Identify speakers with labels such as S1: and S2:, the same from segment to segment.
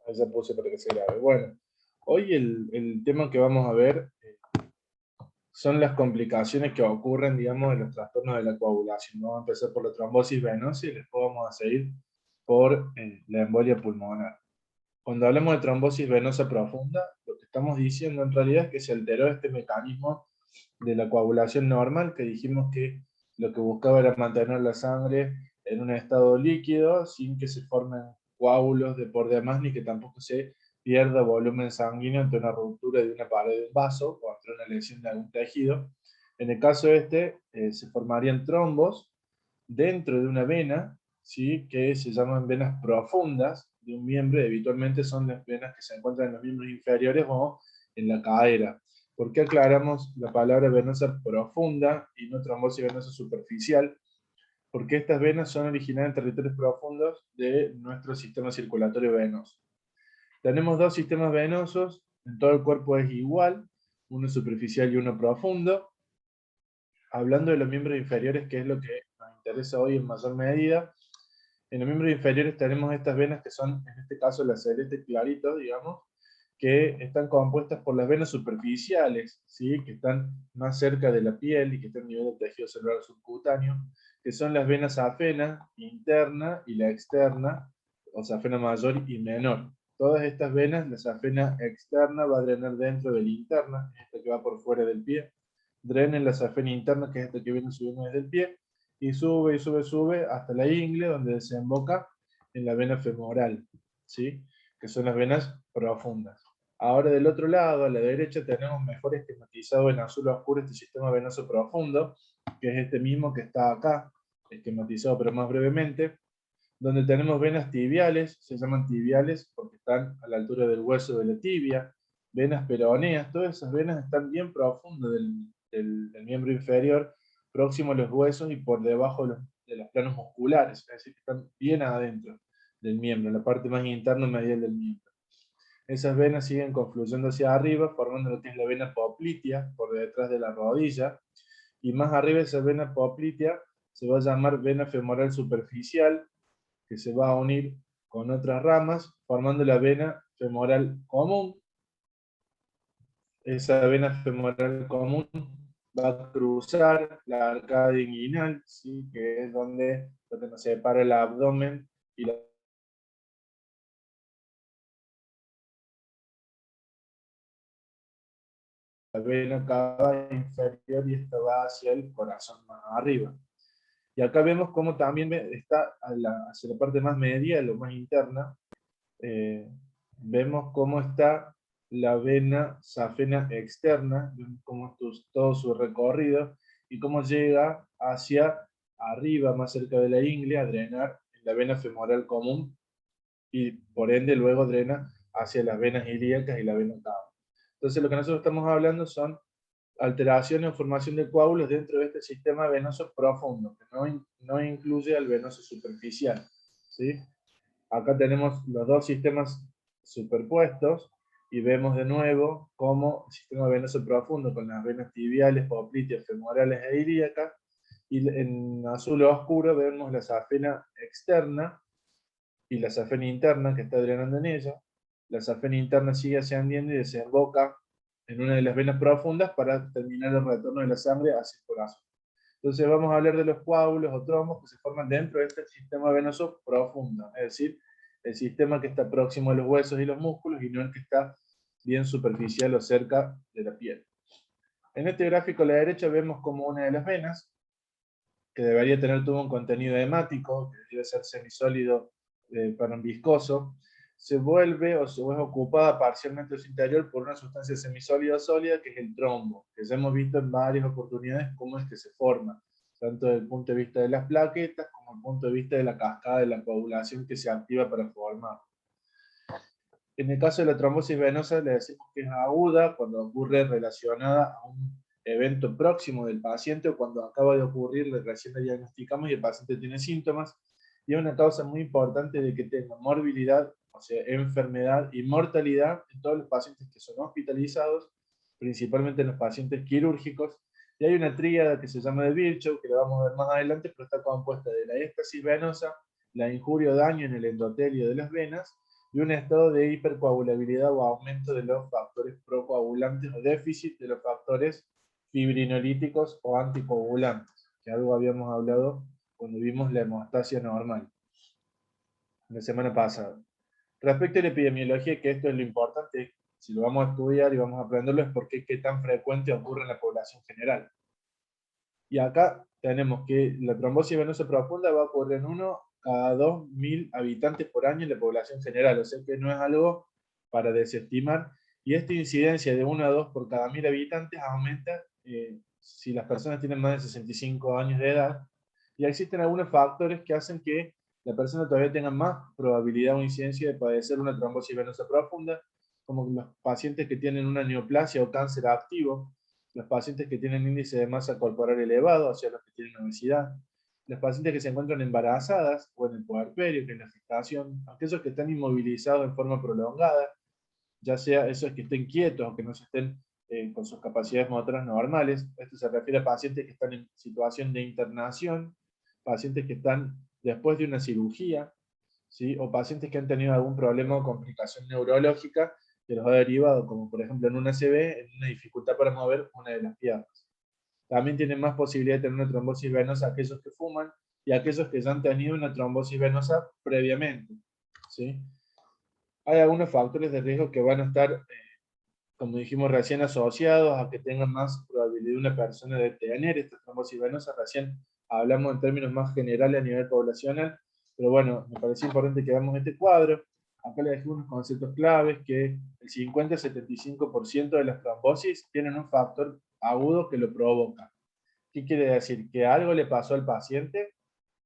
S1: Ahí ya puse para que se grabe. Bueno, hoy el tema que vamos a ver son las complicaciones que ocurren, digamos, en los trastornos de la coagulación. Vamos a empezar por la trombosis venosa y después vamos a seguir por la embolia pulmonar. Cuando hablamos de trombosis venosa profunda, lo que estamos diciendo en realidad es que se alteró este mecanismo de la coagulación normal, que dijimos que lo que buscaba era mantener la sangre en un estado líquido sin que se formen coágulos de por demás ni que tampoco se pierda volumen sanguíneo ante una ruptura de una pared de un vaso o ante una lesión de algún tejido. En el caso este, se formarían trombos dentro de una vena, ¿sí? Que se llaman venas profundas de un miembro, y habitualmente son las venas que se encuentran en los miembros inferiores o en la cadera. ¿Por qué aclaramos la palabra venosa profunda y no trombosis venosa superficial? Porque estas venas son originadas en territorios profundos de nuestro sistema circulatorio venoso. Tenemos dos sistemas venosos, en todo el cuerpo es igual, uno superficial y uno profundo. Hablando de los miembros inferiores, que es lo que nos interesa hoy en mayor medida, en los miembros inferiores tenemos estas venas que son, en este caso, las celestes claritos, digamos, que están compuestas por las venas superficiales, ¿sí? Que están más cerca de la piel y que están a nivel del tejido celular subcutáneo, que son las venas safena interna y la externa, o safena mayor y menor. Todas estas venas, la safena externa va a drenar dentro de la interna, esta que va por fuera del pie, drena en la safena interna, que es esta que viene subiendo desde el pie, y sube y sube, sube hasta la ingle, donde desemboca en la vena femoral, ¿sí? Que son las venas profundas. Ahora del otro lado, a la derecha, tenemos mejor esquematizado en azul oscuro este sistema venoso profundo, que es este mismo que está acá, esquematizado pero más brevemente, donde tenemos venas tibiales, se llaman tibiales porque están a la altura del hueso de la tibia, venas peroneas, todas esas venas están bien profundas del miembro inferior, próximo a los huesos y por debajo de los planos musculares, es decir, que están bien adentro del miembro, en la parte más interna medial del miembro. Esas venas siguen confluyendo hacia arriba, formando lo que es la vena poplitea, por detrás de la rodilla, y más arriba esa vena poplitea se va a llamar vena femoral superficial, que se va a unir con otras ramas, formando la vena femoral común. Esa vena femoral común va a cruzar la arcada inguinal, ¿sí? Que es donde nos separa el abdomen y la vena cava inferior, y esta va hacia el corazón más arriba. Y acá vemos cómo también está hacia la parte más medial o más interna, vemos cómo está la vena safena externa, vemos cómo todo su recorrido y cómo llega hacia arriba, más cerca de la ingle, a drenar en la vena femoral común y por ende luego drena hacia las venas ilíacas y la vena cava. Entonces lo que nosotros estamos hablando son alteraciones o formación de coágulos dentro de este sistema venoso profundo, que no incluye al venoso superficial, ¿sí? Acá tenemos los dos sistemas superpuestos y vemos de nuevo cómo el sistema venoso profundo con las venas tibiales, popliteas, femorales e ilíacas, y en azul oscuro vemos la safena externa y la safena interna que está drenando en ella. La safena interna sigue ascendiendo y desemboca en una de las venas profundas para terminar el retorno de la sangre hacia el corazón. Entonces vamos a hablar de los coágulos o trombos que se forman dentro de este sistema venoso profundo, es decir, el sistema que está próximo a los huesos y los músculos y no el que está bien superficial o cerca de la piel. En este gráfico a la derecha vemos como una de las venas, que debería tener todo un contenido hemático, que debe ser semisólido, para un viscoso, se vuelve o se ve ocupada parcialmente su interior por una sustancia semisólida o sólida, que es el trombo, que ya hemos visto en varias oportunidades cómo es que se forma, tanto desde el punto de vista de las plaquetas como desde el punto de vista de la cascada de la coagulación que se activa para formar. En el caso de la trombosis venosa le decimos que es aguda cuando ocurre relacionada a un evento próximo del paciente o cuando acaba de ocurrir, recién la diagnosticamos y el paciente tiene síntomas, y es una causa muy importante de que tenga morbilidad, o sea, enfermedad y mortalidad en todos los pacientes que son hospitalizados, principalmente en los pacientes quirúrgicos. Y hay una tríada que se llama de Virchow, que la vamos a ver más adelante, pero está compuesta de la éstasis venosa, la injuria o daño en el endotelio de las venas y un estado de hipercoagulabilidad o aumento de los factores procoagulantes o déficit de los factores fibrinolíticos o anticoagulantes, que algo habíamos hablado cuando vimos la hemostasia normal, la semana pasada. Respecto a la epidemiología, que esto es lo importante, si lo vamos a estudiar y vamos a aprenderlo, es porque qué tan frecuente ocurre en la población general. Y acá tenemos que la trombosis venosa profunda va a ocurrir en 1 cada 2.000 habitantes por año en la población general, o sea que no es algo para desestimar. Y esta incidencia de 1 a 2 por cada 1.000 habitantes aumenta si las personas tienen más de 65 años de edad. Y existen algunos factores que hacen que la persona todavía tenga más probabilidad o incidencia de padecer una trombosis venosa profunda, como los pacientes que tienen una neoplasia o cáncer activo, los pacientes que tienen índice de masa corporal elevado, o sea, los que tienen obesidad, los pacientes que se encuentran embarazadas o en el puerperio, que es la gestación, aquellos que están inmovilizados en forma prolongada, ya sea esos que estén quietos o que no se estén con sus capacidades motoras normales. Esto se refiere a pacientes que están en situación de internación, pacientes que están después de una cirugía, ¿sí? O pacientes que han tenido algún problema o complicación neurológica que los ha derivado, como por ejemplo en una ACV, en una dificultad para mover una de las piernas. También tienen más posibilidad de tener una trombosis venosa aquellos que fuman y aquellos que ya han tenido una trombosis venosa previamente, ¿sí? Hay algunos factores de riesgo que van a estar, como dijimos recién, asociados a que tengan más probabilidad una persona de tener esta trombosis venosa. Recién hablamos en términos más generales a nivel poblacional, pero bueno, me parece importante que veamos este cuadro. Acá les dejo unos conceptos claves, que el 50-75% de las trombosis tienen un factor agudo que lo provoca. ¿Qué quiere decir? Que algo le pasó al paciente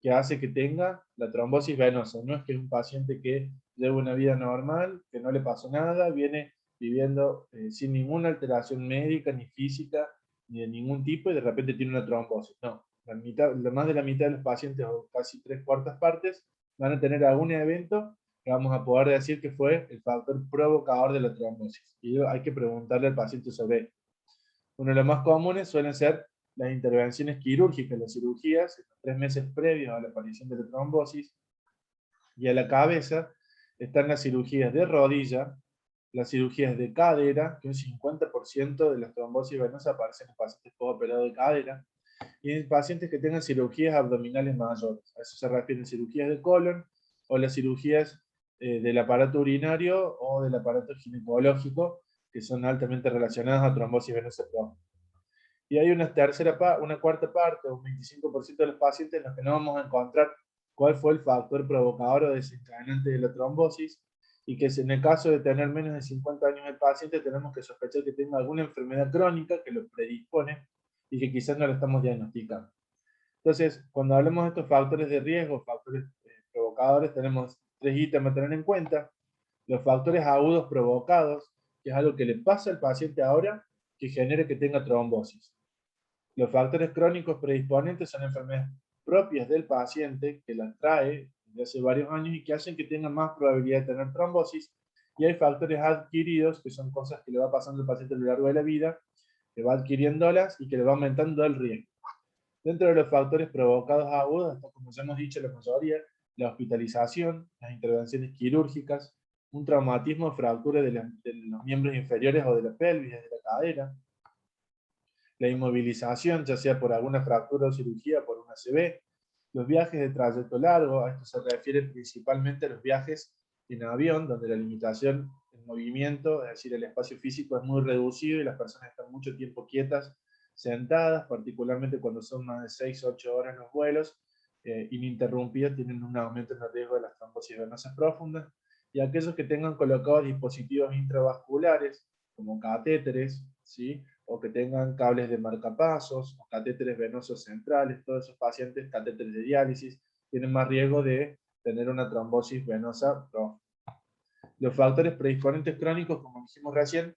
S1: que hace que tenga la trombosis venosa. No es que es un paciente que lleva una vida normal, que no le pasó nada, viene viviendo sin ninguna alteración médica, ni física, ni de ningún tipo, y de repente tiene una trombosis. No, más de la mitad de los pacientes, o casi 3/4 partes, van a tener algún evento que vamos a poder decir que fue el factor provocador de la trombosis. Y hay que preguntarle al paciente sobre esto. Uno de los más comunes suelen ser las intervenciones quirúrgicas, las cirugías, en los 3 meses previos a la aparición de la trombosis, y a la cabeza están las cirugías de rodilla, las cirugías de cadera, que un 50% de las trombosis venosas aparecen en pacientes postoperados de cadera, y en pacientes que tengan cirugías abdominales mayores. A eso se refieren cirugías de colon o las cirugías del aparato urinario o del aparato ginecológico, que son altamente relacionadas a trombosis venosa profunda. Y hay una cuarta parte, un 25% de los pacientes en los que no vamos a encontrar cuál fue el factor provocador o desencadenante de la trombosis, y que en el caso de tener menos de 50 años el paciente, tenemos que sospechar que tenga alguna enfermedad crónica que lo predispone y que quizás no lo estamos diagnosticando. Entonces, cuando hablamos de estos factores de riesgo, factores provocadores, tenemos 3 ítems a tener en cuenta. Los factores agudos provocados, que es algo que le pasa al paciente ahora, que genere que tenga trombosis. Los factores crónicos predisponentes son enfermedades propias del paciente que las trae desde hace varios años y que hacen que tenga más probabilidad de tener trombosis. Y hay factores adquiridos, que son cosas que le va pasando al paciente a lo largo de la vida, que va adquiriéndolas y que le va aumentando el riesgo. Dentro de los factores provocados agudos, como ya hemos dicho la mayoría, la hospitalización, las intervenciones quirúrgicas, un traumatismo o fractura de los miembros inferiores o de la pelvis, de la cadera, la inmovilización, ya sea por alguna fractura o cirugía, por una ACV, los viajes de trayecto largo, a esto se refiere principalmente a los viajes en avión, donde la limitación en movimiento, es decir, el espacio físico es muy reducido y las personas están mucho tiempo quietas, sentadas, particularmente cuando son más de 6 o 8 horas los vuelos, ininterrumpidos, tienen un aumento en el riesgo de las trombosis venosas profundas, y aquellos que tengan colocados dispositivos intravasculares, como catéteres, ¿sí? O que tengan cables de marcapasos, o catéteres venosos centrales, todos esos pacientes, catéteres de diálisis, tienen más riesgo de tener una trombosis venosa profunda. Los factores predisponentes crónicos, como dijimos recién,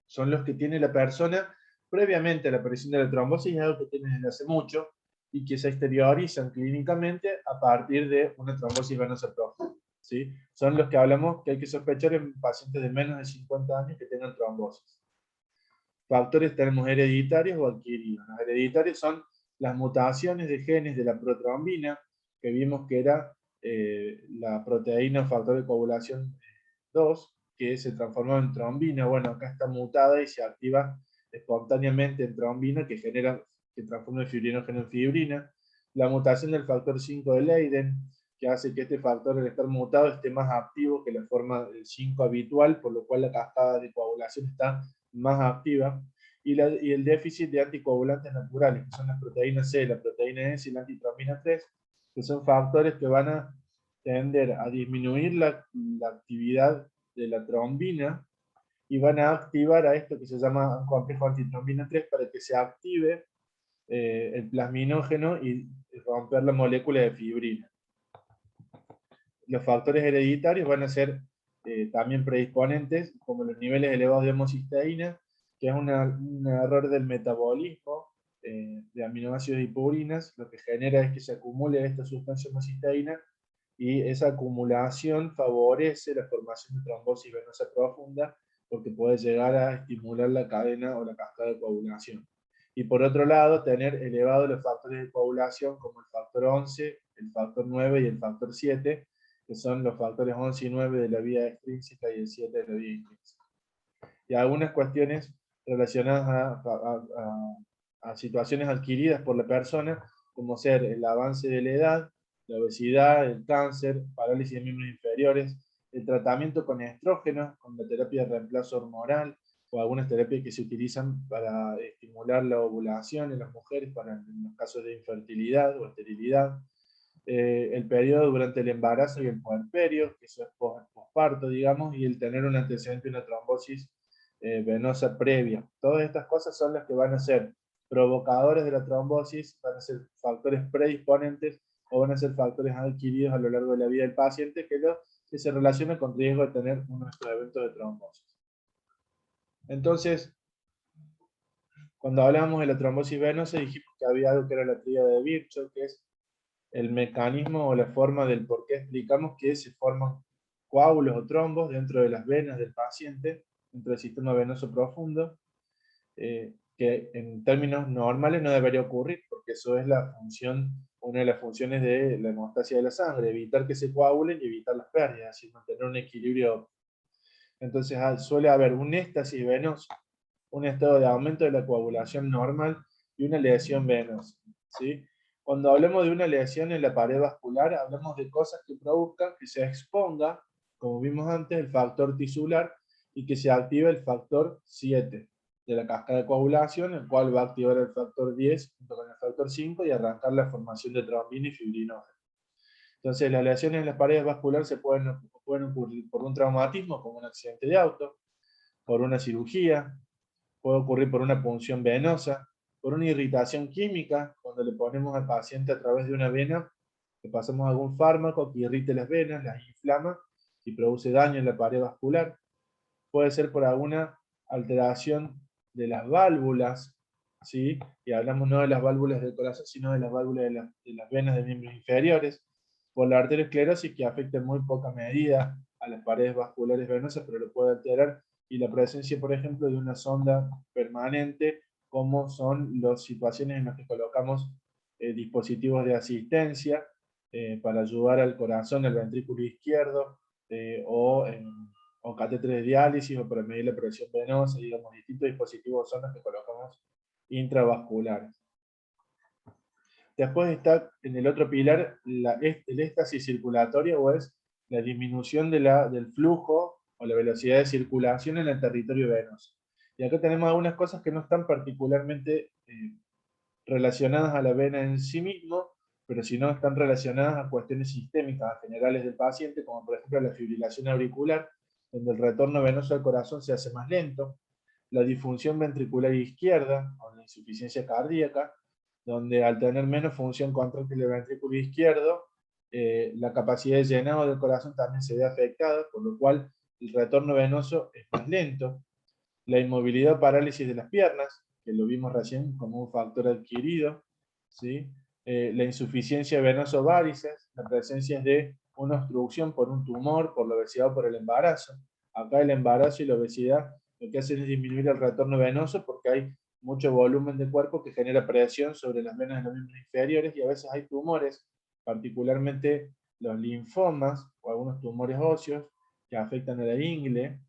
S1: son los que tiene la persona previamente a la aparición de la trombosis, es algo que tiene desde hace mucho, y que se exteriorizan clínicamente a partir de una trombosis venosa profunda. ¿Sí? Son los que hablamos que hay que sospechar en pacientes de menos de 50 años que tengan trombosis. Factores tenemos hereditarios o adquiridos. Los hereditarios son las mutaciones de genes de la protrombina, que vimos que era la proteína factor de coagulación 2, que se transforma en trombina. Bueno, acá está mutada y se activa espontáneamente en trombina, que transforma el fibrinógeno en fibrina. La mutación del factor 5 de Leiden, que hace que este factor, al estar mutado, esté más activo que la forma del 5 habitual, por lo cual la cascada de coagulación está más activa. Y el déficit de anticoagulantes naturales, que son las proteínas C, la proteína S y la antitrombina 3, que son factores que van a tender a disminuir la actividad de la trombina y van a activar a esto que se llama complejo antitrombina 3 para que se active el plasminógeno y romper la molécula de fibrina. Los factores hereditarios van a ser también predisponentes, como los niveles elevados de homocisteína, que es un error del metabolismo de aminoácidos y purinas. Lo que genera es que se acumule esta sustancia homocisteína y esa acumulación favorece la formación de trombosis venosa profunda porque puede llegar a estimular la cadena o la cascada de coagulación. Y por otro lado, tener elevados los factores de coagulación como el factor 11, el factor 9 y el factor 7, que son los factores 11 y 9 de la vía extrínseca y el 7 de la vía intrínseca. Y algunas cuestiones relacionadas a situaciones adquiridas por la persona, como ser el avance de la edad, la obesidad, el cáncer, parálisis de miembros inferiores, el tratamiento con estrógenos, con la terapia de reemplazo hormonal, o algunas terapias que se utilizan para estimular la ovulación en las mujeres, en los casos de infertilidad o esterilidad, el periodo durante el embarazo y el puerperio, que eso es posparto, digamos, y el tener un antecedente, una trombosis venosa previa. Todas estas cosas son las que van a ser provocadores de la trombosis, van a ser factores predisponentes o van a ser factores adquiridos a lo largo de la vida del paciente que se relacionan con riesgo de tener uno de estos eventos de trombosis. Entonces, cuando hablamos de la trombosis venosa, dijimos que había algo que era la tríada de Virchow, que es el mecanismo o la forma del por qué explicamos que se forman coágulos o trombos dentro de las venas del paciente, dentro del sistema venoso profundo, que en términos normales no debería ocurrir, porque eso es una de las funciones de la hemostasia de la sangre, evitar que se coagulen y evitar las pérdidas, y mantener un equilibrio. Entonces suele haber un éxtasis venoso, un estado de aumento de la coagulación normal y una lesión venosa, ¿sí? Cuando hablamos de una lesión en la pared vascular, hablamos de cosas que provocan que se exponga, como vimos antes, el factor tisular y que se active el factor 7 de la cascada de coagulación, el cual va a activar el factor 10 junto con el factor 5 y arrancar la formación de trombina y fibrinógeno. Entonces, las lesiones en las paredes vasculares pueden ocurrir por un traumatismo, como un accidente de auto, por una cirugía, puede ocurrir por una punción venosa, por una irritación química, cuando le ponemos al paciente a través de una vena, le pasamos algún fármaco que irrite las venas, las inflama y produce daño en la pared vascular. Puede ser por alguna alteración de las válvulas, ¿sí? Y hablamos no de las válvulas del corazón, sino de las válvulas de las venas de miembros inferiores, por la arteriosclerosis que afecta en muy poca medida a las paredes vasculares venosas, pero lo puede alterar, y la presencia, por ejemplo, de una sonda permanente, como son las situaciones en las que colocamos dispositivos de asistencia para ayudar al corazón, al ventrículo izquierdo, o catéteres de diálisis, o para medir la presión venosa, digamos, distintos dispositivos son los que colocamos intravasculares. Después está en el otro pilar el éxtasis circulatorio, o es la disminución del flujo o la velocidad de circulación en el territorio venoso. Y acá tenemos algunas cosas que no están particularmente relacionadas a la vena en sí mismo, pero si no están relacionadas a cuestiones sistémicas generales del paciente, como por ejemplo la fibrilación auricular, donde el retorno venoso al corazón se hace más lento, la disfunción ventricular izquierda, o la insuficiencia cardíaca, donde al tener menos función contráctil del ventrículo izquierdo, la capacidad de llenado del corazón también se ve afectada, por lo cual el retorno venoso es más lento. La inmovilidad o parálisis de las piernas, que lo vimos recién como un factor adquirido, ¿sí? La insuficiencia venosa varices, la presencia de una obstrucción por un tumor, por la obesidad o por el embarazo. Acá el embarazo y la obesidad lo que hacen es disminuir el retorno venoso porque hay mucho volumen de cuerpo que genera presión sobre las venas de los miembros inferiores, y a veces hay tumores, particularmente los linfomas o algunos tumores óseos que afectan a la ingle,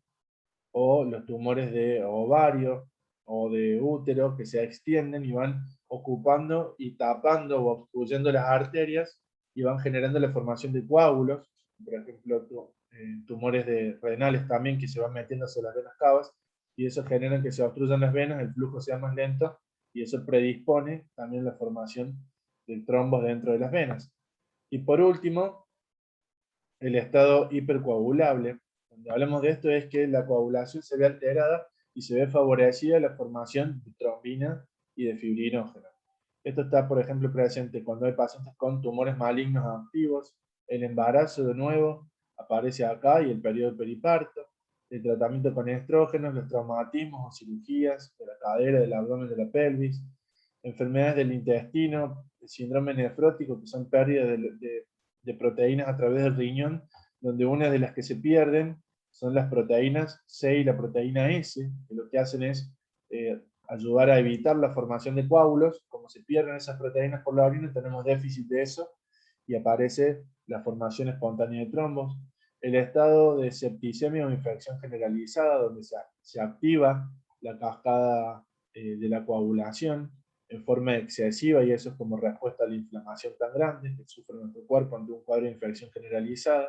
S1: o los tumores de ovario o de útero que se extienden y van ocupando y tapando o obstruyendo las arterias y van generando la formación de coágulos, por ejemplo, tumores renales también que se van metiendo hacia las venas cavas, y eso genera que se obstruyan las venas, el flujo sea más lento, y eso predispone también la formación de trombos dentro de las venas. Y por último, el estado hipercoagulable. Cuando hablamos de esto es que la coagulación se ve alterada y se ve favorecida la formación de trombina y de fibrinógeno. Esto está, por ejemplo, presente cuando hay pacientes con tumores malignos activos, el embarazo de nuevo aparece acá y el periodo periparto, el tratamiento con estrógenos, los traumatismos o cirugías de la cadera, del abdomen, de la pelvis, enfermedades del intestino, el síndrome nefrótico, que son pérdidas de proteínas a través del riñón, donde una de las que se pierden son las proteínas C y la proteína S, que lo que hacen es ayudar a evitar la formación de coágulos. Como se pierden esas proteínas por la orina, tenemos déficit de eso y aparece la formación espontánea de trombos. El estado de septicemia o infección generalizada, donde se activa la cascada de la coagulación en forma excesiva, y eso es como respuesta a la inflamación tan grande que sufre nuestro cuerpo ante un cuadro de infección generalizada.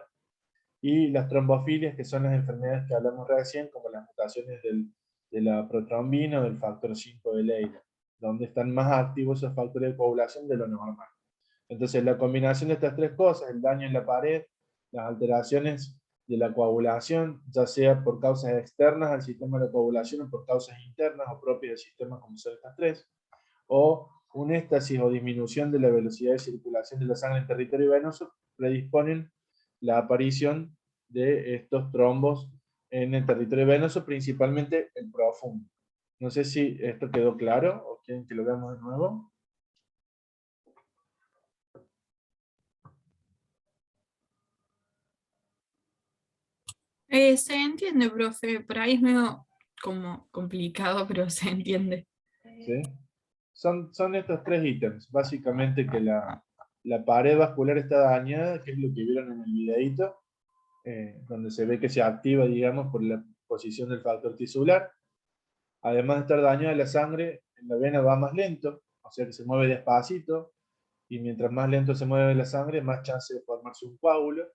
S1: Y las trombofilias, que son las enfermedades que hablamos recién, como las mutaciones de la protrombina o del factor 5 de Leiden, donde están más activos esos factores de coagulación de lo normal. Entonces, la combinación de estas tres cosas, el daño en la pared, las alteraciones de la coagulación, ya sea por causas externas al sistema de la coagulación o por causas internas o propias del sistema, como son estas tres, o un éxtasis o disminución de la velocidad de circulación de la sangre en territorio venoso, predisponen la aparición de estos trombos en el territorio venoso, principalmente el profundo. No sé si esto quedó claro o quieren que lo veamos de nuevo.
S2: Se entiende, profe. Por ahí es medio como complicado, pero se entiende.
S1: ¿Sí? Son estos tres ítems, básicamente que la pared vascular está dañada, que es lo que vieron en el videito, donde se ve que se activa, digamos, por la posición del factor tisular. Además de estar dañada la sangre, en la vena va más lento, o sea que se mueve despacito, y mientras más lento se mueve la sangre, más chance de formarse un coágulo,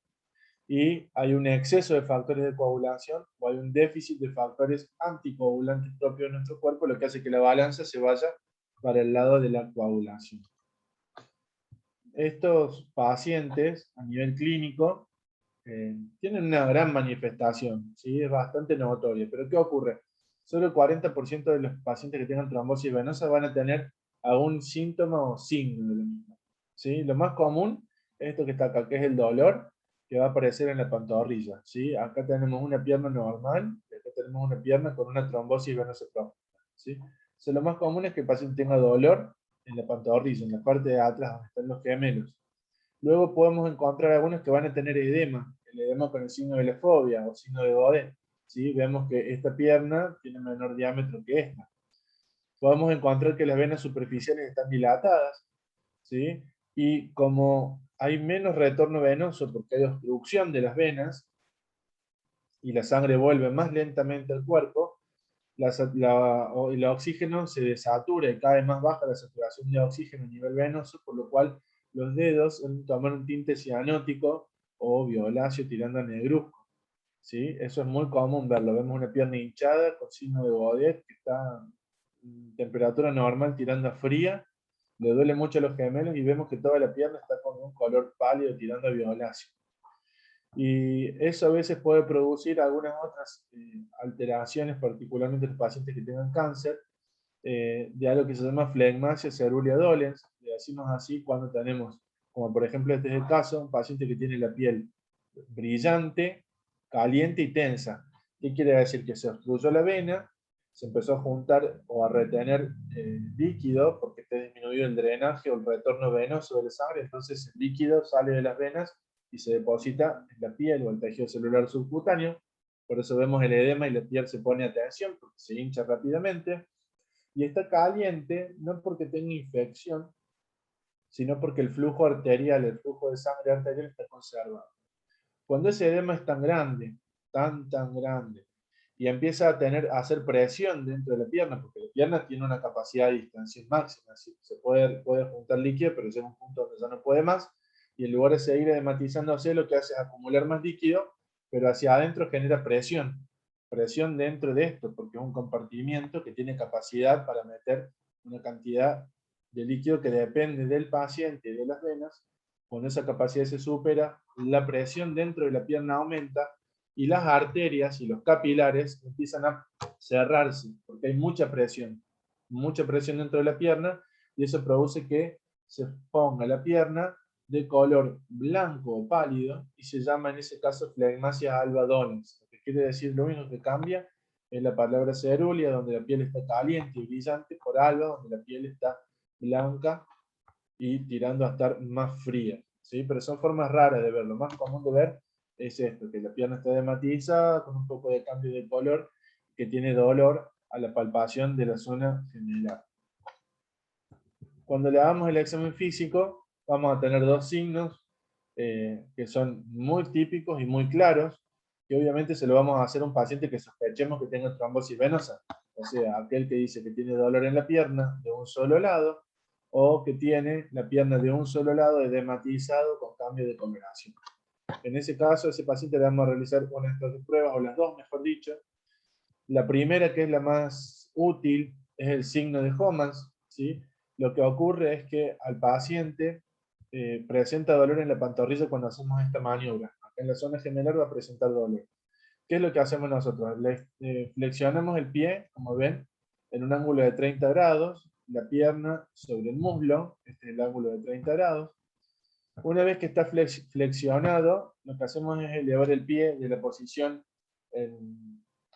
S1: y hay un exceso de factores de coagulación, o hay un déficit de factores anticoagulantes propios de nuestro cuerpo, lo que hace que la balanza se vaya para el lado de la coagulación. Estos pacientes, a nivel clínico, tienen una gran manifestación, ¿sí? Es bastante notoria, pero ¿qué ocurre? Solo el 40% de los pacientes que tengan trombosis venosa van a tener algún síntoma o signo de lo mismo, ¿sí? Lo más común es esto que está acá, que es el dolor que va a aparecer en la pantorrilla, ¿sí? Acá tenemos una pierna normal, y acá tenemos una pierna con una trombosis venosa profunda, ¿sí? Entonces, lo más común es que el paciente tenga dolor en la pantorrilla, en la parte de atrás donde están los gemelos. Luego podemos encontrar algunos que van a tener edema, el edema con el signo de la fobia o signo de Godet, ¿sí? Vemos que esta pierna tiene menor diámetro que esta. Podemos encontrar que las venas superficiales están dilatadas, ¿sí? Y como hay menos retorno venoso porque hay obstrucción de las venas y la sangre vuelve más lentamente al cuerpo, el oxígeno se desatura y cae más baja la saturación de oxígeno a nivel venoso, por lo cual los dedos toman un tinte cianótico o violáceo tirando a negruzco, ¿sí? Eso es muy común verlo. Vemos una pierna hinchada con signo de Godet que está en temperatura normal tirando a fría, le duele mucho a los gemelos y vemos que toda la pierna está con un color pálido tirando a violáceo. Y eso a veces puede producir algunas otras alteraciones, particularmente en los pacientes que tengan cáncer, de algo que se llama flegmasia cerulea dolens. Le decimos así cuando tenemos, como por ejemplo este es el caso, un paciente que tiene la piel brillante, caliente y tensa. ¿Qué quiere decir? Que se obstruyó la vena, se empezó a juntar o a retener líquido porque está disminuido el drenaje o el retorno venoso de la sangre, entonces el líquido sale de las venas y se deposita en la piel o el tejido celular subcutáneo. Por eso vemos el edema y la piel se pone a tensión porque se hincha rápidamente. Y está caliente no porque tenga infección, sino porque el flujo arterial, el flujo de sangre arterial está conservado. Cuando ese edema es tan grande, tan grande, y empieza a hacer presión dentro de la pierna, porque la pierna tiene una capacidad de distensión máxima, así que se puede juntar líquido, pero llega un punto donde ya no puede más, y en lugar de seguir edematizándose, lo que hace es acumular más líquido, pero hacia adentro genera presión dentro de esto, porque es un compartimiento que tiene capacidad para meter una cantidad de líquido que depende del paciente y de las venas. Cuando esa capacidad se supera, la presión dentro de la pierna aumenta y las arterias y los capilares empiezan a cerrarse, porque hay mucha presión dentro de la pierna, y eso produce que se ponga la pierna de color blanco o pálido, y se llama en ese caso flegmasia alba dolens, lo que quiere decir, lo único que cambia es la palabra cerúlea, donde la piel está caliente y brillante, por alba, donde la piel está blanca y tirando a estar más fría, ¿sí? Pero son formas raras de ver. Lo más común de ver es esto, que la pierna está dematizada, con un poco de cambio de color, que tiene dolor a la palpación de la zona gemelar. Cuando le hagamos el examen físico, vamos a tener dos signos que son muy típicos y muy claros, que obviamente se lo vamos a hacer a un paciente que sospechemos que tenga trombosis venosa, o sea, aquel que dice que tiene dolor en la pierna de un solo lado, o que tiene la pierna de un solo lado edematizado con cambio de coloración. En ese caso, a ese paciente le vamos a realizar una de estas dos pruebas, o las dos, mejor dicho. La primera, que es la más útil, es el signo de Homans, ¿sí? Lo que ocurre es que al paciente presenta dolor en la pantorrilla cuando hacemos esta maniobra. Acá en la zona gemelar va a presentar dolor. ¿Qué es lo que hacemos nosotros? Flexionamos el pie, como ven, en un ángulo de 30 grados, la pierna sobre el muslo, este es el ángulo de 30 grados. Una vez que está flexionado, lo que hacemos es elevar el pie de la posición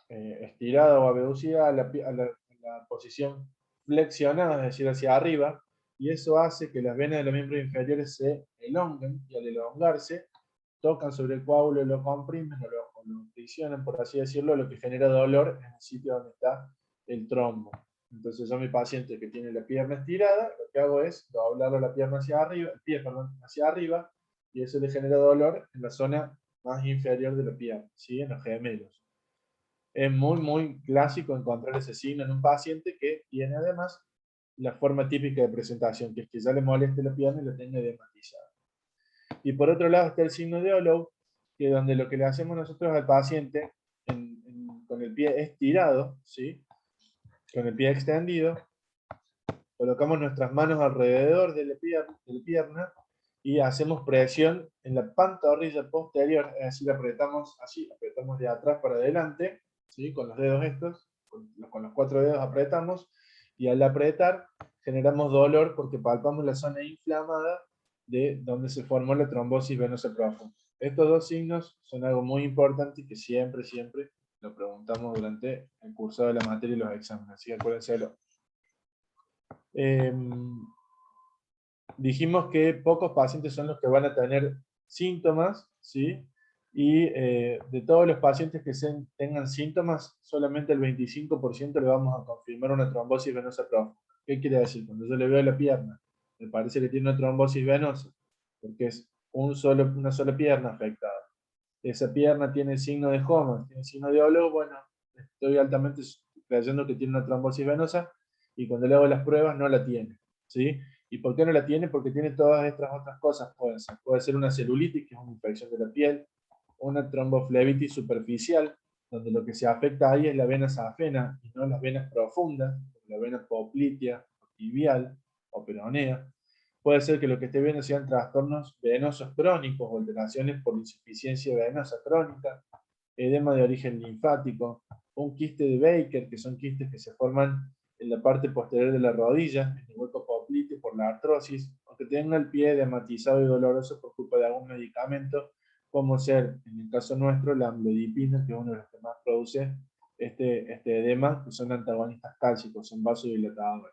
S1: estirada o abducida a la posición flexionada, es decir, hacia arriba, y eso hace que las venas de los miembros inferiores se elonguen, y al elongarse, tocan sobre el coágulo, lo comprimen o lo prisionan, por así decirlo, lo que genera dolor en el sitio donde está el trombo. Entonces yo a mi paciente que tiene la pierna estirada, lo que hago es doblarlo la pierna hacia arriba, el pie, perdón, hacia arriba, y eso le genera dolor en la zona más inferior de la pierna, ¿sí? En los gemelos. Es muy clásico encontrar ese signo en un paciente que tiene además la forma típica de presentación, que es que ya le moleste la pierna y la tenga edematizada. Y por otro lado está el signo de Olow, que donde lo que le hacemos nosotros al paciente con el pie estirado, ¿sí? Con el pie extendido, colocamos nuestras manos alrededor de la pierna y hacemos presión en la pantorrilla posterior, es decir, apretamos así, apretamos de atrás para adelante, ¿sí? Con los dedos estos, con los 4 dedos apretamos, y al apretar generamos dolor porque palpamos la zona inflamada de donde se formó la trombosis venosa profunda. Estos dos signos son algo muy importante y que siempre lo preguntamos durante el curso de la materia y los exámenes, así que acuérdenselo. Dijimos que pocos pacientes son los que van a tener síntomas, ¿sí? Y de todos los pacientes que tengan síntomas, solamente el 25% le vamos a confirmar una trombosis venosa profunda. ¿Qué quiere decir? Cuando yo le veo la pierna, me parece que tiene una trombosis venosa, porque es una sola pierna afectada. Esa pierna tiene el signo de Homans, tiene el signo de Olow, bueno, estoy altamente creyendo que tiene una trombosis venosa, y cuando le hago las pruebas no la tiene, ¿sí? ¿Y por qué no la tiene? Porque tiene todas estas otras cosas. Puede ser una celulitis, que es una infección de la piel, una tromboflebitis superficial, donde lo que se afecta ahí es la vena safena y no las venas profundas, la vena poplitea, o tibial o peronea. Puede ser que lo que esté viendo sean trastornos venosos crónicos o alteraciones por insuficiencia venosa crónica, edema de origen linfático, un quiste de Baker, que son quistes que se forman en la parte posterior de la rodilla, en el hueco popliteo por la artrosis, o que tenga el pie edematizado y doloroso por culpa de algún medicamento, como ser, en el caso nuestro, la amlodipina, que es uno de los que más produce este edema, que son antagonistas cálcicos, son vasodilatadores.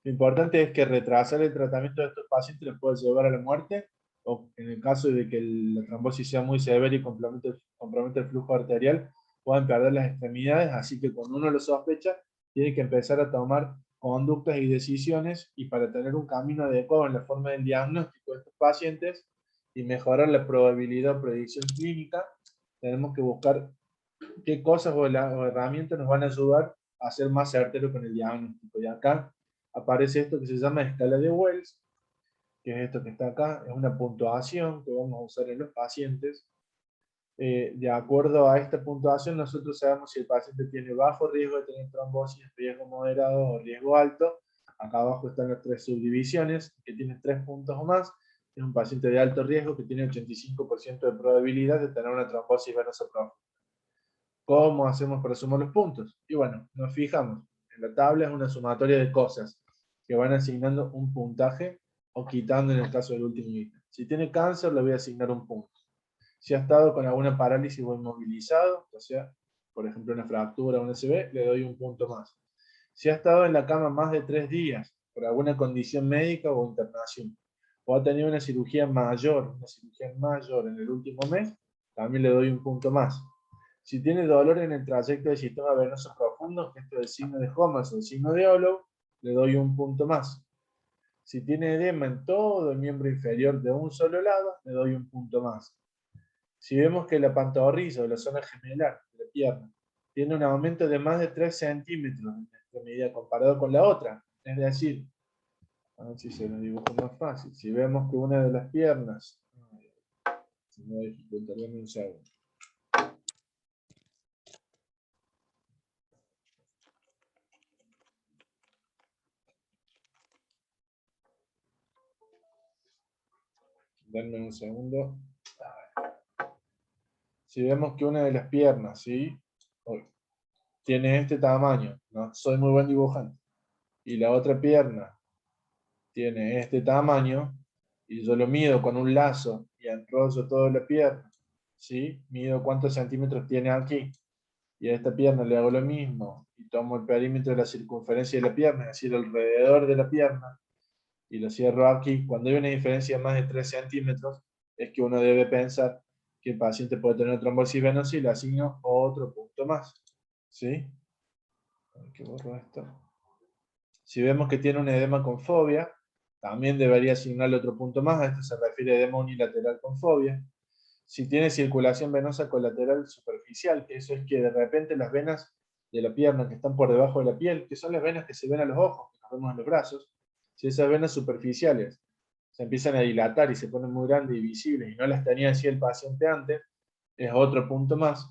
S1: Lo importante es que retrasar el tratamiento de estos pacientes les puede llevar a la muerte, o en el caso de que la trombosis sea muy severa y compromete el flujo arterial, pueden perder las extremidades, así que cuando uno lo sospecha, tiene que empezar a tomar conductas y decisiones y para tener un camino adecuado en la forma del diagnóstico de estos pacientes y mejorar la probabilidad o predicción clínica, tenemos que buscar qué cosas o herramientas nos van a ayudar a ser más certeros con el diagnóstico. Y acá aparece esto que se llama escala de Wells, que es esto que está acá, es una puntuación que vamos a usar en los pacientes. De acuerdo a esta puntuación, nosotros sabemos si el paciente tiene bajo riesgo de tener trombosis, riesgo moderado o riesgo alto. Acá abajo están las 3 subdivisiones, que tienen 3 puntos o más. Es un paciente de alto riesgo que tiene 85% de probabilidad de tener una trombosis venosa profunda. ¿Cómo hacemos para sumar los puntos? Y bueno, nos fijamos. En la tabla es una sumatoria de cosas que van asignando un puntaje o quitando en el caso del último ítem. Si tiene cáncer, le voy a asignar un punto. Si ha estado con alguna parálisis o inmovilizado, o sea, por ejemplo una fractura o un SB, le doy un punto más. Si ha estado en la cama más de 3 días por alguna condición médica o internación, o ha tenido una cirugía mayor en el último mes, también le doy un punto más. Si tiene dolor en el trayecto del sistema venoso profundo, que esto es el signo de Homers o el signo de Olo, le doy un punto más. Si tiene edema en todo el miembro inferior de un solo lado, le doy un punto más. Si vemos que la pantorrilla o la zona gemelar de la pierna tiene un aumento de más de 3 centímetros en esta medida comparado con la otra, es decir, a ver si se lo dibujo más fácil, si vemos que una de las piernas, se me va a dificultar, dame un segundo. Denme un segundo. Si vemos que una de las piernas, ¿sí? Tiene este tamaño, no soy muy buen dibujante, y la otra pierna tiene este tamaño, y yo lo mido con un lazo y enrollo toda la pierna, ¿sí? Mido cuántos centímetros tiene aquí, y a esta pierna le hago lo mismo, y tomo el perímetro de la circunferencia de la pierna, es decir, alrededor de la pierna, y lo cierro aquí. Cuando hay una diferencia de más de 3 centímetros, es que uno debe pensar que el paciente puede tener trombosis venosa y le asigno otro punto más, ¿sí? Hay que borrar esto. Si vemos que tiene un edema con fobia, también debería asignarle otro punto más. A esto se refiere a edema unilateral con fobia. Si tiene circulación venosa colateral superficial, que eso es que de repente las venas de la pierna que están por debajo de la piel, que son las venas que se ven a los ojos, que nos vemos en los brazos, si esas venas superficiales se empiezan a dilatar y se ponen muy grandes y visibles, y no las tenía así el paciente antes, es otro punto más.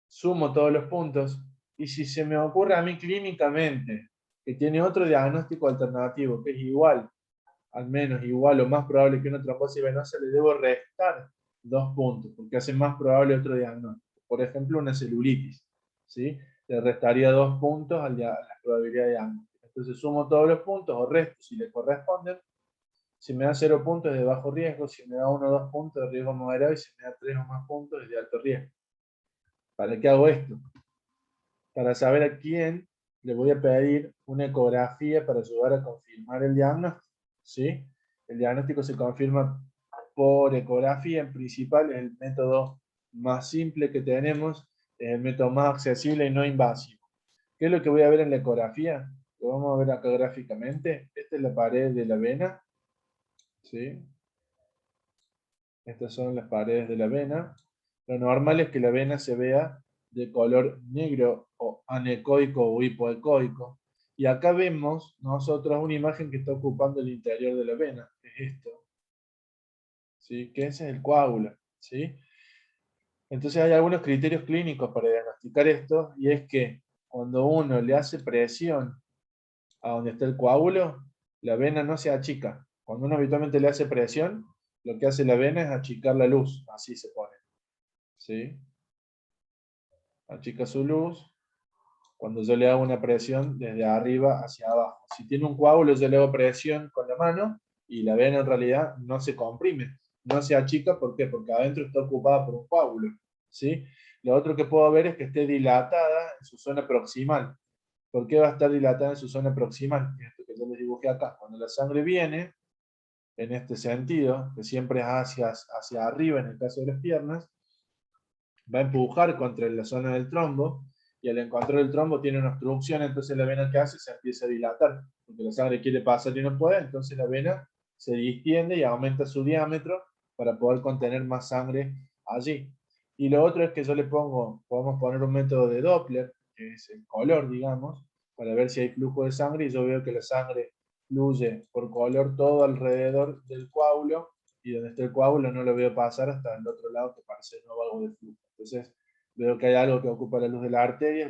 S1: Sumo todos los puntos, y si se me ocurre a mí clínicamente que tiene otro diagnóstico alternativo, que es igual, al menos igual o más probable que una trombosis venosa, le debo restar 2 puntos, porque hace más probable otro diagnóstico. Por ejemplo, una celulitis, ¿sí? Le restaría 2 puntos a la probabilidad de diagnóstico. Entonces sumo todos los puntos, o resto si le corresponden. Si me da 0 puntos es de bajo riesgo, si me da 1 o 2 puntos de riesgo moderado, y si me da 3 o más puntos es de alto riesgo. ¿Para qué hago esto? Para saber a quién le voy a pedir una ecografía para ayudar a confirmar el diagnóstico, ¿sí? El diagnóstico se confirma por ecografía, en principal es el método más simple que tenemos, es el método más accesible y no invasivo. ¿Qué es lo que voy a ver en la ecografía? Lo vamos a ver acá gráficamente. Esta es la pared de la vena, ¿sí? Estas son las paredes de la vena. Lo normal es que la vena se vea de color negro o anecoico o hipoecoico. Y acá vemos nosotros una imagen que está ocupando el interior de la vena, que es esto, ¿sí? Que ese es el coágulo, ¿sí? Entonces hay algunos criterios clínicos para diagnosticar esto, y es que cuando uno le hace presión a donde está el coágulo, la vena no se achica. Cuando uno habitualmente le hace presión, lo que hace la vena es achicar la luz, así se pone, ¿sí? Achica su luz cuando yo le hago una presión desde arriba hacia abajo. Si tiene un coágulo, yo le hago presión con la mano y la vena en realidad no se comprime, no se achica. ¿Por qué? Porque adentro está ocupada por un coágulo, ¿sí? Lo otro que puedo ver es que esté dilatada en su zona proximal. ¿Por qué va a estar dilatada en su zona proximal? Esto que yo les dibujé acá. Cuando la sangre viene, en este sentido, que siempre es hacia arriba en el caso de las piernas, va a empujar contra la zona del trombo, y al encontrar el trombo tiene una obstrucción, entonces la vena que hace se empieza a dilatar, porque la sangre quiere pasar y no puede, entonces la vena se distiende y aumenta su diámetro para poder contener más sangre allí. Y lo otro es que yo le pongo, podemos poner un método de Doppler, que es el color, digamos, para ver si hay flujo de sangre, y yo veo que la sangre fluye por color todo alrededor del coágulo, y donde está el coágulo no lo veo pasar hasta el otro lado que parece no algo de flujo. Entonces veo que hay algo que ocupa la luz de la arteria,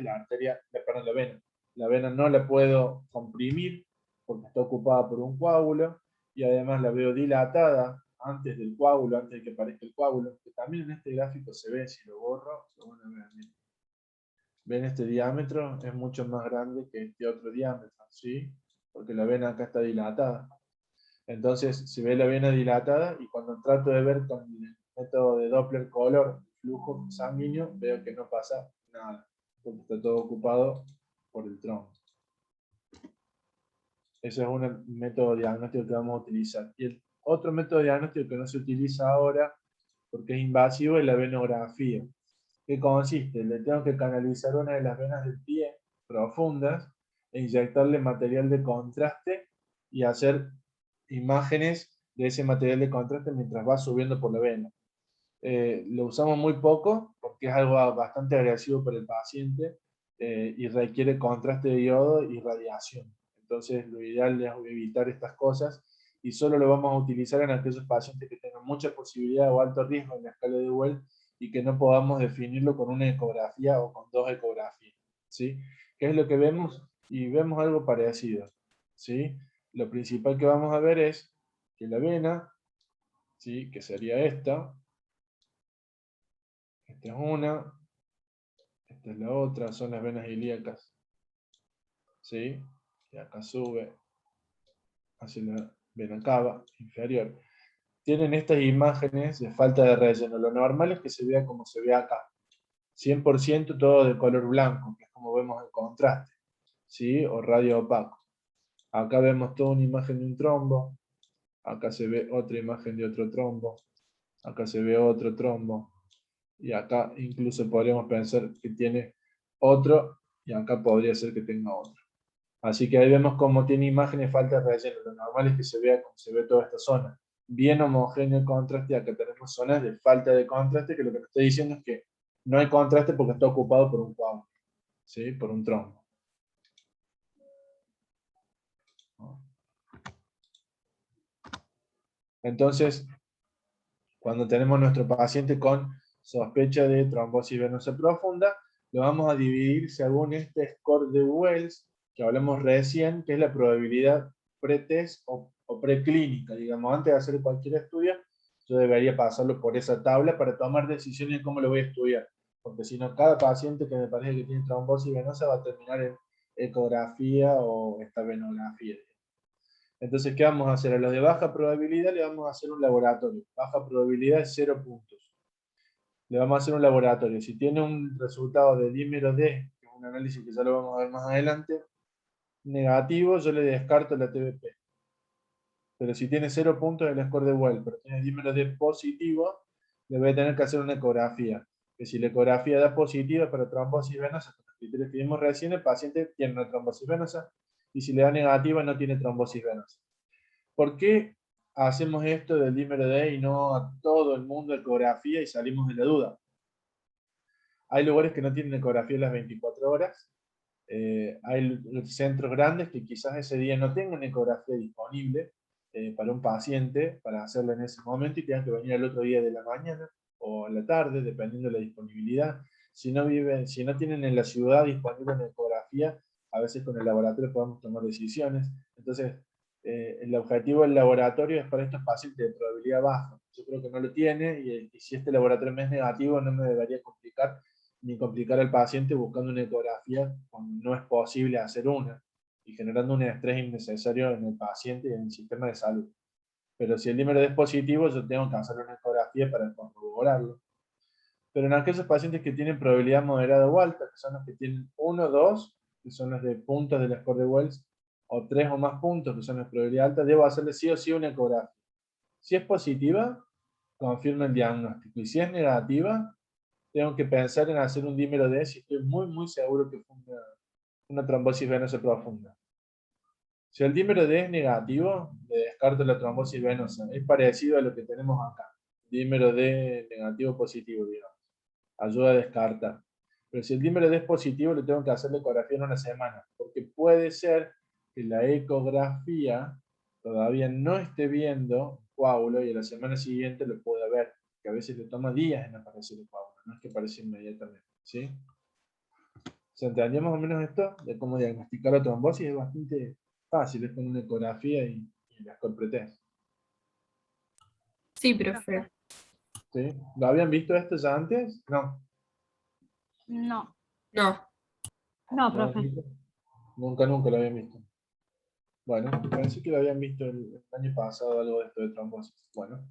S1: perdón, la vena. La vena no la puedo comprimir porque está ocupada por un coágulo, y además la veo dilatada antes del coágulo, antes de que aparezca el coágulo, que también en este gráfico se ve, si lo borro, lo van a ver. ¿Ven este diámetro? Es mucho más grande que este otro diámetro, ¿sí? Porque la vena acá está dilatada. Entonces se ve la vena dilatada, y cuando trato de ver con el método de Doppler color flujo sanguíneo, veo que no pasa nada, porque está todo ocupado por el trombo. Ese es un método diagnóstico que vamos a utilizar. Y el otro método diagnóstico que no se utiliza ahora, porque es invasivo, es la venografía. ¿Qué consiste? Le tengo que canalizar una de las venas del pie profundas e inyectarle material de contraste y hacer imágenes de ese material de contraste mientras va subiendo por la vena. Lo usamos muy poco porque es algo bastante agresivo para el paciente, y requiere contraste de iodo y radiación. Entonces lo ideal es evitar estas cosas, y solo lo vamos a utilizar en aquellos pacientes que tengan mucha posibilidad o alto riesgo en la escala de Well, y que no podamos definirlo con una ecografía o con dos ecografías, ¿sí? ¿Qué es lo que vemos? Y vemos algo parecido, ¿sí? Lo principal que vamos a ver es que la vena, ¿sí?, que sería esta es una, esta es la otra, son las venas ilíacas, ¿sí? Y acá sube hacia la vena cava inferior. Tienen estas imágenes de falta de relleno. Lo normal es que se vea como se ve acá. 100% todo de color blanco, que es como vemos el contraste, ¿sí? O radio opaco. Acá vemos toda una imagen de un trombo. Acá se ve otra imagen de otro trombo. Acá se ve otro trombo. Y acá incluso podríamos pensar que tiene otro, y acá podría ser que tenga otro. Así que ahí vemos cómo tiene imágenes falta de relleno. Lo normal es que se vea como se ve toda esta zona. Bien homogéneo el contraste, y acá tenemos zonas de falta de contraste, que lo que nos está diciendo es que no hay contraste porque está ocupado por un coágulo, ¿sí? Por un trombo. Entonces, cuando tenemos nuestro paciente con sospecha de trombosis venosa profunda, lo vamos a dividir según este score de Wells, que hablamos recién, que es la probabilidad pretest o preclínica. Digamos, antes de hacer cualquier estudio, yo debería pasarlo por esa tabla para tomar decisiones de cómo lo voy a estudiar. Porque si no, cada paciente que me parece que tiene trombosis venosa va a terminar en ecografía o esta venografía. Entonces, ¿qué vamos a hacer? A los de baja probabilidad le vamos a hacer un laboratorio. Baja probabilidad es 0 puntos. Le vamos a hacer un laboratorio. Si tiene un resultado de dímero D, que es un análisis que ya lo vamos a ver más adelante, negativo, yo le descarto la TBP. Pero si tiene 0 puntos el score de Well, pero tiene dímero D positivo, le voy a tener que hacer una ecografía. Que si la ecografía da positiva para trombosis venosa, con los criterios que vimos recién, el paciente tiene una trombosis venosa, y si le da negativa, no tiene trombosis venosa. ¿Por qué hacemos esto del dímero D y no a todo el mundo ecografía y salimos de la duda? Hay lugares que no tienen ecografía las 24 horas. Hay centros grandes que quizás ese día no tengan ecografía disponible para un paciente, para hacerla en ese momento, y tengan que venir el otro día de la mañana o a la tarde, dependiendo de la disponibilidad. Si no tienen en la ciudad disponible una ecografía, a veces con el laboratorio podemos tomar decisiones. Entonces, el objetivo del laboratorio es para estos pacientes de probabilidad baja. Yo creo que no lo tiene, y si este laboratorio me es negativo, no me debería complicar, ni complicar al paciente buscando una ecografía cuando no es posible hacer una, y generando un estrés innecesario en el paciente y en el sistema de salud. Pero si el dímero es positivo, yo tengo que hacer una ecografía para corroborarlo. Pero en aquellos pacientes que tienen probabilidad moderada o alta, que son los que tienen 1, 2, que son los de puntos del score de Wells, o 3 o más puntos, que son las probabilidad alta, debo hacerle sí o sí una ecografía. Si es positiva, confirma el diagnóstico. Y si es negativa, tengo que pensar en hacer un dímero D si estoy muy, muy seguro que fue una trombosis venosa profunda. Si el dímero D es negativo, le descarto la trombosis venosa. Es parecido a lo que tenemos acá. Dímero D negativo positivo, digamos. Ayuda a descartar. Pero si el dímero D es positivo, le tengo que hacer la ecografía en una semana. Porque puede ser que la ecografía todavía no esté viendo coágulo y a la semana siguiente lo pueda ver. Que a veces le toma días en aparecer el coágulo. No es que aparece inmediatamente. ¿Sí? ¿Se entendió más o menos esto? De cómo diagnosticar la trombosis es bastante fácil, es con una ecografía y las colpretés.
S2: Sí, profe.
S1: ¿Sí? ¿Lo habían visto esto ya antes? No.
S3: No,
S2: No.
S3: no,
S1: ¿No?
S3: profe.
S1: Nunca, nunca lo habían visto. Bueno, pensé que lo habían visto el año pasado algo de esto de trombosis. Bueno.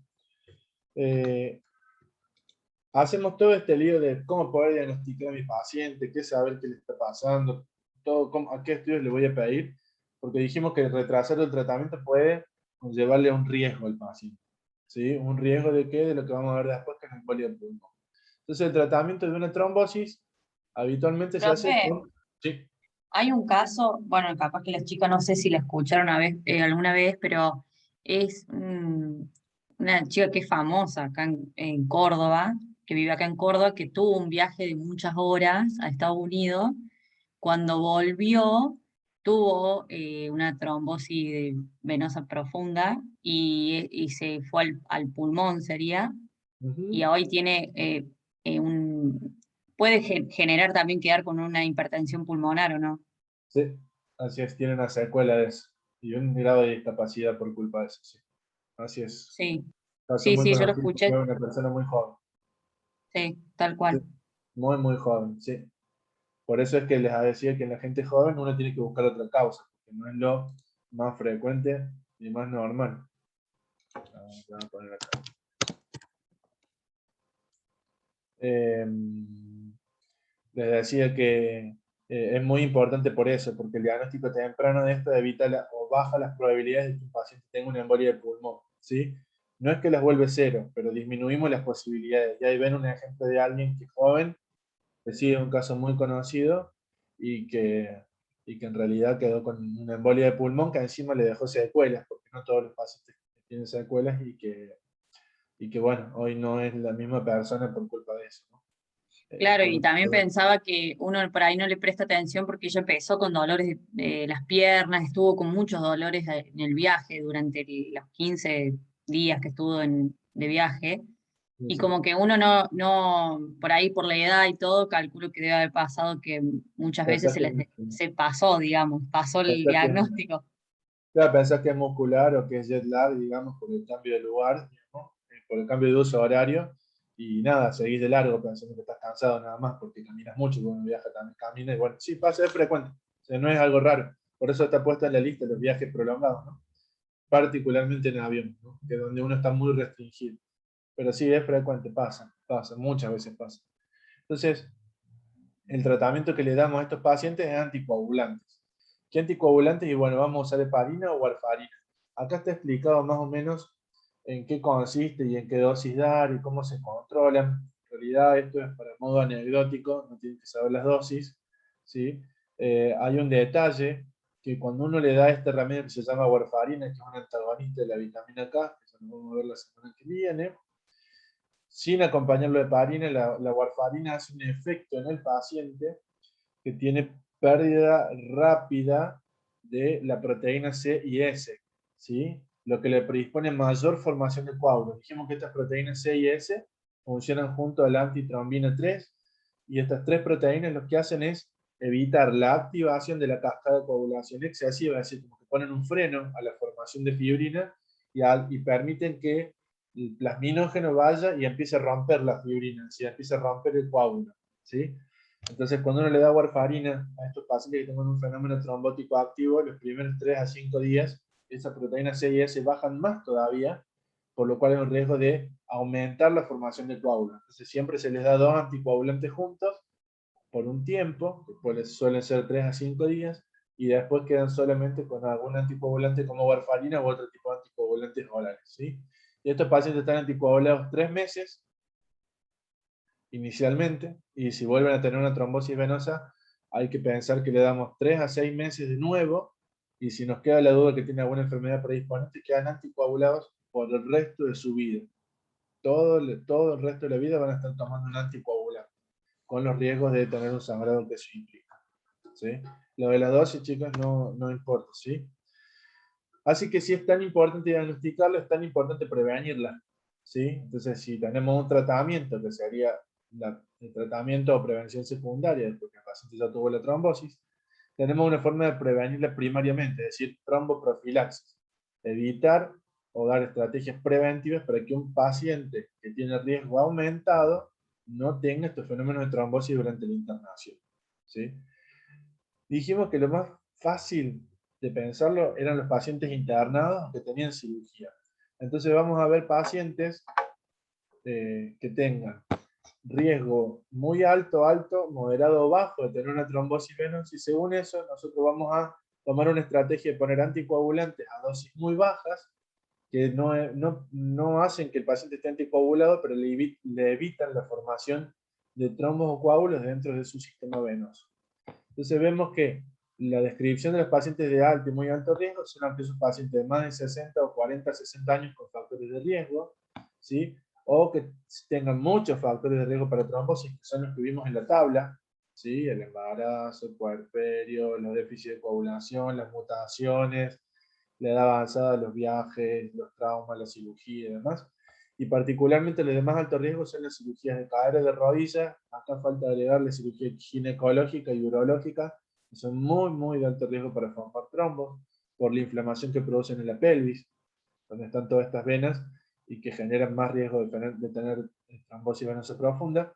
S1: Hacemos todo este lío de cómo poder diagnosticar a mi paciente, qué saber qué le está pasando, todo, a qué estudios le voy a pedir, porque dijimos que retrasar el tratamiento puede llevarle a un riesgo al paciente. ¿Sí? ¿Un riesgo de qué? De lo que vamos a ver después, que es la embolia del pulmón. Entonces, el tratamiento de una trombosis habitualmente se hace
S4: Profe,
S1: con... Sí.
S4: hay un caso, bueno, capaz que las chicas no sé si la escucharon alguna vez, pero es una chica que es famosa acá en Córdoba, que vive acá en Córdoba, que tuvo un viaje de muchas horas a Estados Unidos. Cuando volvió, tuvo una venosa profunda y se fue al pulmón, sería, y
S1: Ujú.
S4: hoy tiene puede generar también quedar con una hipertensión pulmonar, ¿o no?
S1: Sí, así es, tienen una secuela de eso, y un grado de discapacidad por culpa de eso, sí. Así es.
S4: Sí,
S1: Caso
S4: sí,
S1: muy
S4: sí, yo lo
S1: conocido,
S4: escuché,
S1: fue una persona muy joven.
S4: sí, tal
S1: Sí,
S4: cual.
S1: muy, muy joven, sí. Por eso es que les decía que en la gente joven uno tiene que buscar otra causa, porque no es lo más frecuente y más normal. Vamos a poner acá. Eh, Les decía que es muy importante por eso, porque el diagnóstico temprano de esto evita o baja las probabilidades de que un paciente tenga una embolia de pulmón, ¿sí? No es que las vuelve cero, pero disminuimos las posibilidades. Y ahí ven un ejemplo de alguien que es joven, que sí es un caso muy conocido, y que en realidad quedó con una embolia de pulmón que encima le dejó secuelas, porque no todos los pacientes tienen secuelas, y que bueno, hoy no es la misma persona por culpa de eso, ¿no?
S4: Claro,
S1: Por
S4: y
S1: un
S4: también
S1: tema.
S4: pensaba que uno por ahí no le presta atención porque ella empezó con dolores de las piernas, estuvo con muchos dolores en el viaje durante los 15 días que estuvo de viaje. Y como que uno no, por ahí por la edad y todo, calculo que debe haber pasado que muchas veces
S1: Pensás que,
S4: se pasó, digamos, pasó el
S1: pensás que,
S4: diagnóstico.
S1: claro, pensás que es muscular o que es jet lag, digamos, por el cambio de lugar, digamos, por el cambio de uso horario, y nada, seguís de largo pensando que estás cansado nada más, porque caminas mucho, cuando uno viaja también camina, y bueno, sí, pasa, es frecuente, o sea, no es algo raro, por eso está puesto en la lista los viajes prolongados, ¿no? Particularmente en avión, ¿no? Que es donde uno está muy restringido, pero sí, es frecuente, pasa, muchas veces pasa. Entonces, el tratamiento que le damos a estos pacientes es anticoagulantes. ¿Qué anticoagulantes? Y bueno, vamos a usar heparina o warfarina. Acá está explicado más o menos en qué consiste y en qué dosis dar y cómo se controlan. En realidad esto es para modo anecdótico, no tienen que saber las dosis, ¿sí? Hay un detalle que cuando uno le da este remedio que se llama warfarina, que es un antagonista de la vitamina K, que eso lo vamos a ver la semana que viene, sin acompañarlo de heparina, la warfarina hace un efecto en el paciente que tiene pérdida rápida de la proteína C y S, ¿sí? Lo que le predispone a mayor formación de coágulos. Dijimos que estas proteínas C y S funcionan junto a la antitrombina 3, y estas tres proteínas lo que hacen es evitar la activación de la cascada de coagulación excesiva, es decir, como que ponen un freno a la formación de fibrina y permiten que el plasminógeno vaya y empiece a romper la fibrina, ¿sí? Empiece a romper el coágulo, ¿sí? Entonces, cuando uno le da warfarina a estos pacientes que tienen un fenómeno trombótico activo, los primeros 3 a 5 días, esa proteína C y S bajan más todavía, por lo cual hay un riesgo de aumentar la formación de coágulos. Entonces, siempre se les da dos anticoagulantes juntos por un tiempo, que suelen ser 3 a 5 días, y después quedan solamente con algún anticoagulante como warfarina u otro tipo de anticoagulantes orales, ¿sí? Y estos pacientes están anticoagulados 3 meses, inicialmente, y si vuelven a tener una trombosis venosa, hay que pensar que le damos 3 a 6 meses de nuevo, y si nos queda la duda que tiene alguna enfermedad predisponente, quedan anticoagulados por el resto de su vida. Todo el resto de la vida van a estar tomando un anticoagulante, con los riesgos de tener un sangrado que eso implica, ¿sí? Lo de la dosis, chicos, no importa, ¿sí? Así que si es tan importante diagnosticarla, es tan importante prevenirla, ¿sí? Entonces, si tenemos un tratamiento, que sería el tratamiento o prevención secundaria, porque el paciente ya tuvo la trombosis, tenemos una forma de prevenirla primariamente, es decir, tromboprofilaxis. Evitar o dar estrategias preventivas para que un paciente que tiene riesgo aumentado no tenga estos fenómenos de trombosis durante la internación, ¿sí? Dijimos que lo más fácil de pensarlo eran los pacientes internados que tenían cirugía. Entonces vamos a ver pacientes que tengan riesgo muy alto, alto, moderado o bajo de tener una trombosis venosa, y según eso nosotros vamos a tomar una estrategia de poner anticoagulantes a dosis muy bajas que no hacen que el paciente esté anticoagulado, pero le evitan la formación de trombos o coágulos dentro de su sistema venoso. Entonces vemos que la descripción de los pacientes de alto y muy alto riesgo son aquellos pacientes de más de 60 o 40, 60 años con factores de riesgo, ¿sí? O que tengan muchos factores de riesgo para trombosis, que son los que vimos en la tabla, ¿sí? El embarazo, el puerperio, los déficits de coagulación, las mutaciones, la edad avanzada, los viajes, los traumas, la cirugía y demás. Y particularmente los de más alto riesgo son las cirugías de cadera y de rodilla. Acá falta agregarle cirugía ginecológica y urológica, que son muy de alto riesgo para formar trombos, por la inflamación que producen en la pelvis, donde están todas estas venas, y que generan más riesgo de tener trombosis venosa profunda.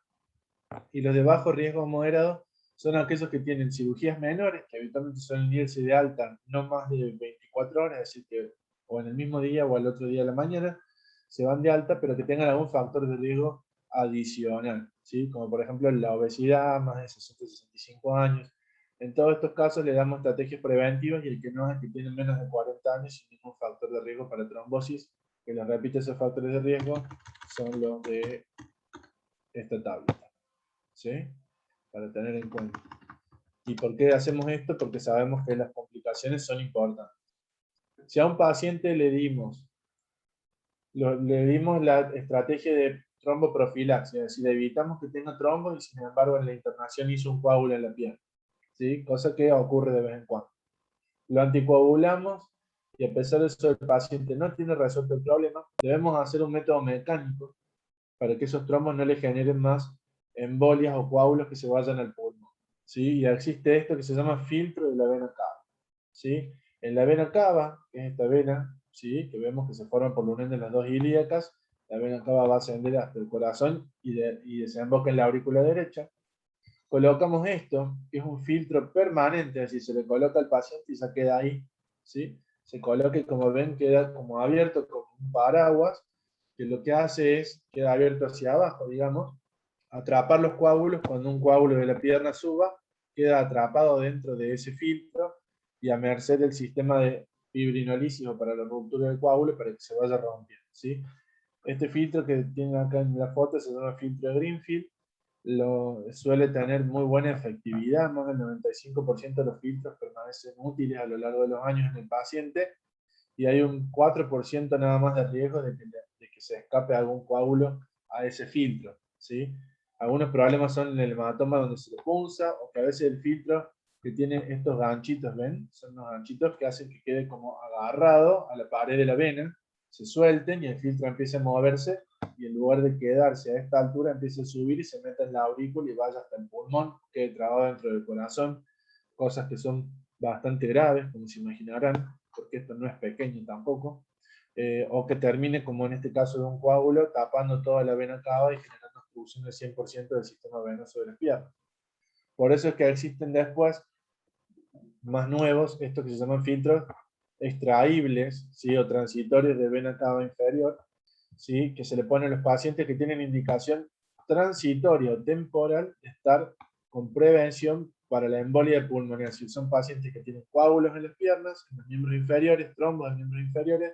S1: Y los de bajo riesgo moderado son aquellos que tienen cirugías menores, que habitualmente suelen irse de alta no más de 24 horas, es decir, que o en el mismo día o al otro día de la mañana, se van de alta, pero que tengan algún factor de riesgo adicional, ¿sí? Como por ejemplo la obesidad, más de 60-65 años. En todos estos casos le damos estrategias preventivas, y el que no es el que tiene menos de 40 años sin ningún factor de riesgo para trombosis, que les repito, esos factores de riesgo son los de esta tabla, ¿sí? Para tener en cuenta. ¿Y por qué hacemos esto? Porque sabemos que las complicaciones son importantes. Si a un paciente le dimos la estrategia de tromboprofilaxis, es decir, evitamos que tenga trombos y sin embargo en la internación hizo un coágulo en la pierna, ¿sí? Cosa que ocurre de vez en cuando. Lo anticoagulamos y a pesar de eso el paciente no tiene resuelto el problema, debemos hacer un método mecánico para que esos trombos no le generen más embolias o coágulos que se vayan al pulmón, ¿sí? Y existe esto que se llama filtro de la vena cava, ¿sí? En la vena cava, que es esta vena, ¿sí? Que vemos que se forma por la unión de las dos ilíacas, la vena cava va a ascender hasta el corazón y desemboca en la aurícula derecha. Colocamos esto, que es un filtro permanente, es decir, se le coloca al paciente y se queda ahí, ¿sí? Se coloca y como ven queda como abierto, como un paraguas, que lo que hace es, queda abierto hacia abajo, digamos, atrapar los coágulos. Cuando un coágulo de la pierna suba, queda atrapado dentro de ese filtro y a merced del sistema de fibrinolisis o para la ruptura del coágulo para que se vaya rompiendo, ¿sí? Este filtro que tienen acá en la foto se llama filtro de Greenfield, suele tener muy buena efectividad, más del 95% de los filtros permanecen útiles a lo largo de los años en el paciente, y hay un 4% nada más de riesgo de que se escape algún coágulo a ese filtro, ¿sí? Algunos problemas son en el hematoma donde se le punza, o que a veces el filtro que tiene estos ganchitos, ¿ven? Son unos ganchitos que hacen que quede como agarrado a la pared de la vena, se suelten y el filtro empieza a moverse, y en lugar de quedarse a esta altura empieza a subir y se mete en la aurícula y vaya hasta el pulmón, quede trabado dentro del corazón, cosas que son bastante graves, como se imaginarán, porque esto no es pequeño tampoco, o que termine, como en este caso de un coágulo, tapando toda la vena cava y generando obstrucción del 100% del sistema venoso de las piernas. Por eso es que existen después, más nuevos, estos que se llaman filtros extraíbles, ¿sí? O transitorios de vena cava inferior, ¿sí? Que se le ponen a los pacientes que tienen indicación transitoria o temporal de estar con prevención para la embolia pulmonar. Si son pacientes que tienen coágulos en las piernas, en los miembros inferiores, trombos en los miembros inferiores,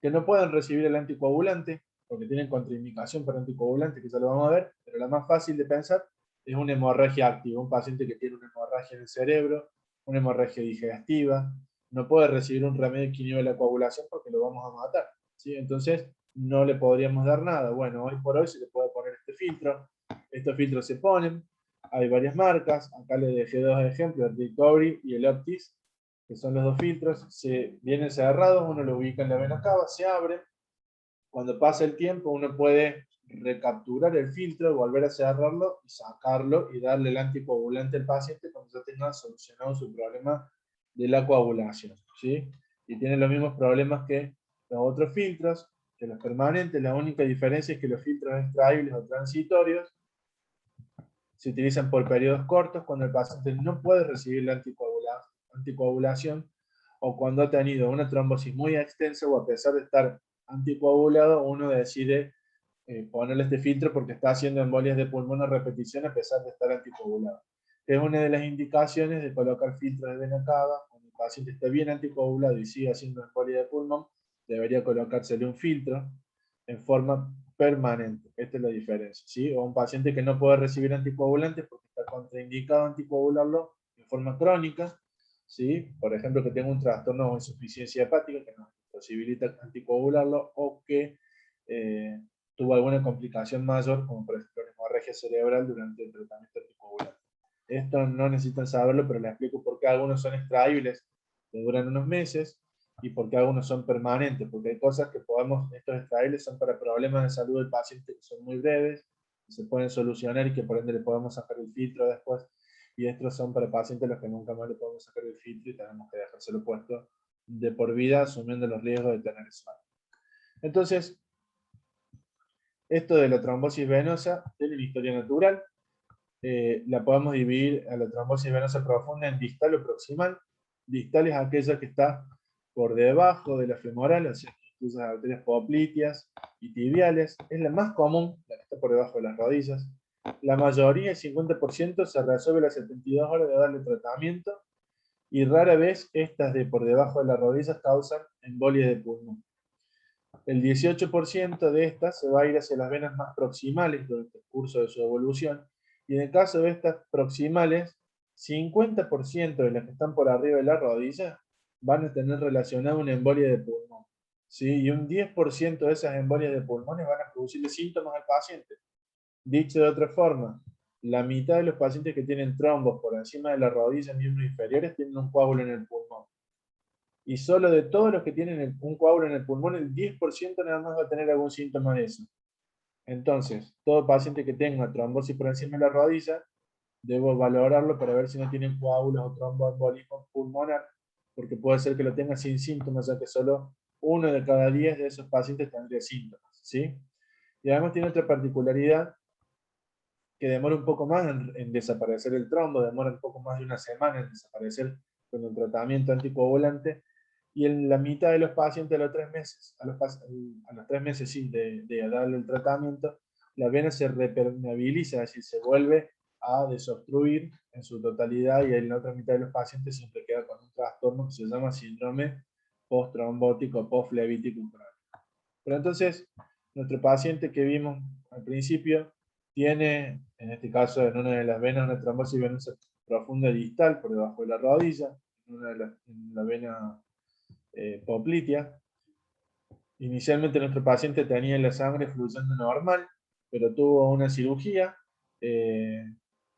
S1: que no pueden recibir el anticoagulante, porque tienen contraindicación para anticoagulante, que ya lo vamos a ver, pero la más fácil de pensar es una hemorragia activa, un paciente que tiene una hemorragia en el cerebro, una hemorragia digestiva, no puede recibir un remedio que inhibe la coagulación porque lo vamos a matar, ¿sí? Entonces no le podríamos dar nada. Bueno, hoy por hoy se le puede poner este filtro, estos filtros se ponen, hay varias marcas, acá les dejé dos ejemplos, el Recovery y el Optis, que son los dos filtros, se vienen cerrados, uno lo ubica en la vena cava, se abre, cuando pasa el tiempo uno puede recapturar el filtro, volver a cerrarlo y sacarlo y darle el anticoagulante al paciente cuando ya tenga solucionado su problema de la coagulación, ¿sí? Y tiene los mismos problemas que los otros filtros, que los permanentes. La única diferencia es que los filtros extraíbles o transitorios se utilizan por periodos cortos cuando el paciente no puede recibir la anticoagulación o cuando ha tenido una trombosis muy extensa o a pesar de estar anticoagulado, uno decide ponerle este filtro porque está haciendo embolias de pulmón a repetición a pesar de estar anticoagulado. Es una de las indicaciones de colocar filtros de vena cava. Cuando el paciente está bien anticoagulado y sigue haciendo embolia de pulmón, debería colocársele un filtro en forma permanente. Esta es la diferencia, ¿sí? O un paciente que no puede recibir anticoagulantes porque está contraindicado anticoagularlo en forma crónica, ¿sí? Por ejemplo, que tenga un trastorno o insuficiencia hepática que nos posibilita anticoagularlo o que tuvo alguna complicación mayor, como por ejemplo una hemorragia cerebral durante el tratamiento anticoagulante. Esto no necesitan saberlo, pero les explico por qué algunos son extraíbles, que duran unos meses, y por qué algunos son permanentes, porque hay cosas que podemos, estos extraíbles son para problemas de salud del paciente que son muy breves, que se pueden solucionar y que por ende le podemos sacar el filtro después, y estos son para pacientes a los que nunca más le podemos sacar el filtro y tenemos que dejárselo puesto de por vida, asumiendo los riesgos de tener eso. Entonces, esto de la trombosis venosa tiene una historia natural. La podemos dividir a la trombosis venosa profunda en distal o proximal. Distal es aquella que está por debajo de la femoral, o sea, que incluye las arterias popliteas y tibiales. Es la más común, la que está por debajo de las rodillas. La mayoría, el 50%, se resuelve a las 72 horas de darle tratamiento y rara vez estas de por debajo de las rodillas causan embolia de pulmón. El 18% de estas se va a ir hacia las venas más proximales durante el curso de su evolución, y en el caso de estas proximales, 50% de las que están por arriba de la rodilla van a tener relacionada una embolia de pulmón, ¿sí? Y un 10% de esas embolias de pulmones van a producirle síntomas al paciente. Dicho de otra forma, la mitad de los pacientes que tienen trombos por encima de la rodilla en miembros inferiores tienen un coágulo en el pulmón. Y solo de todos los que tienen un coágulo en el pulmón, el 10% nada más va a tener algún síntoma de eso. Entonces, todo paciente que tenga trombosis por encima de la rodilla, debo valorarlo para ver si no tienen coágulos o tromboembolismo pulmonar, porque puede ser que lo tenga sin síntomas, ya que solo 1 de cada 10 de esos pacientes tendría síntomas, ¿sí? Y además tiene otra particularidad, que demora un poco más en desaparecer el trombo, demora un poco más de una semana en desaparecer con el tratamiento anticoagulante, y en la mitad de los pacientes a los 3 meses, a los 3 meses sí, de darle el tratamiento, la vena se repermeabiliza, es decir, se vuelve a desobstruir en su totalidad, y en la otra mitad de los pacientes siempre queda con un trastorno que se llama síndrome post-trombótico, post-flevítico crónico. Pero entonces, nuestro paciente que vimos al principio tiene, en este caso, en una de las venas, una trombosis venosa profunda distal por debajo de la rodilla, en la vena poplitea. Inicialmente nuestro paciente tenía la sangre fluyendo normal, pero tuvo una cirugía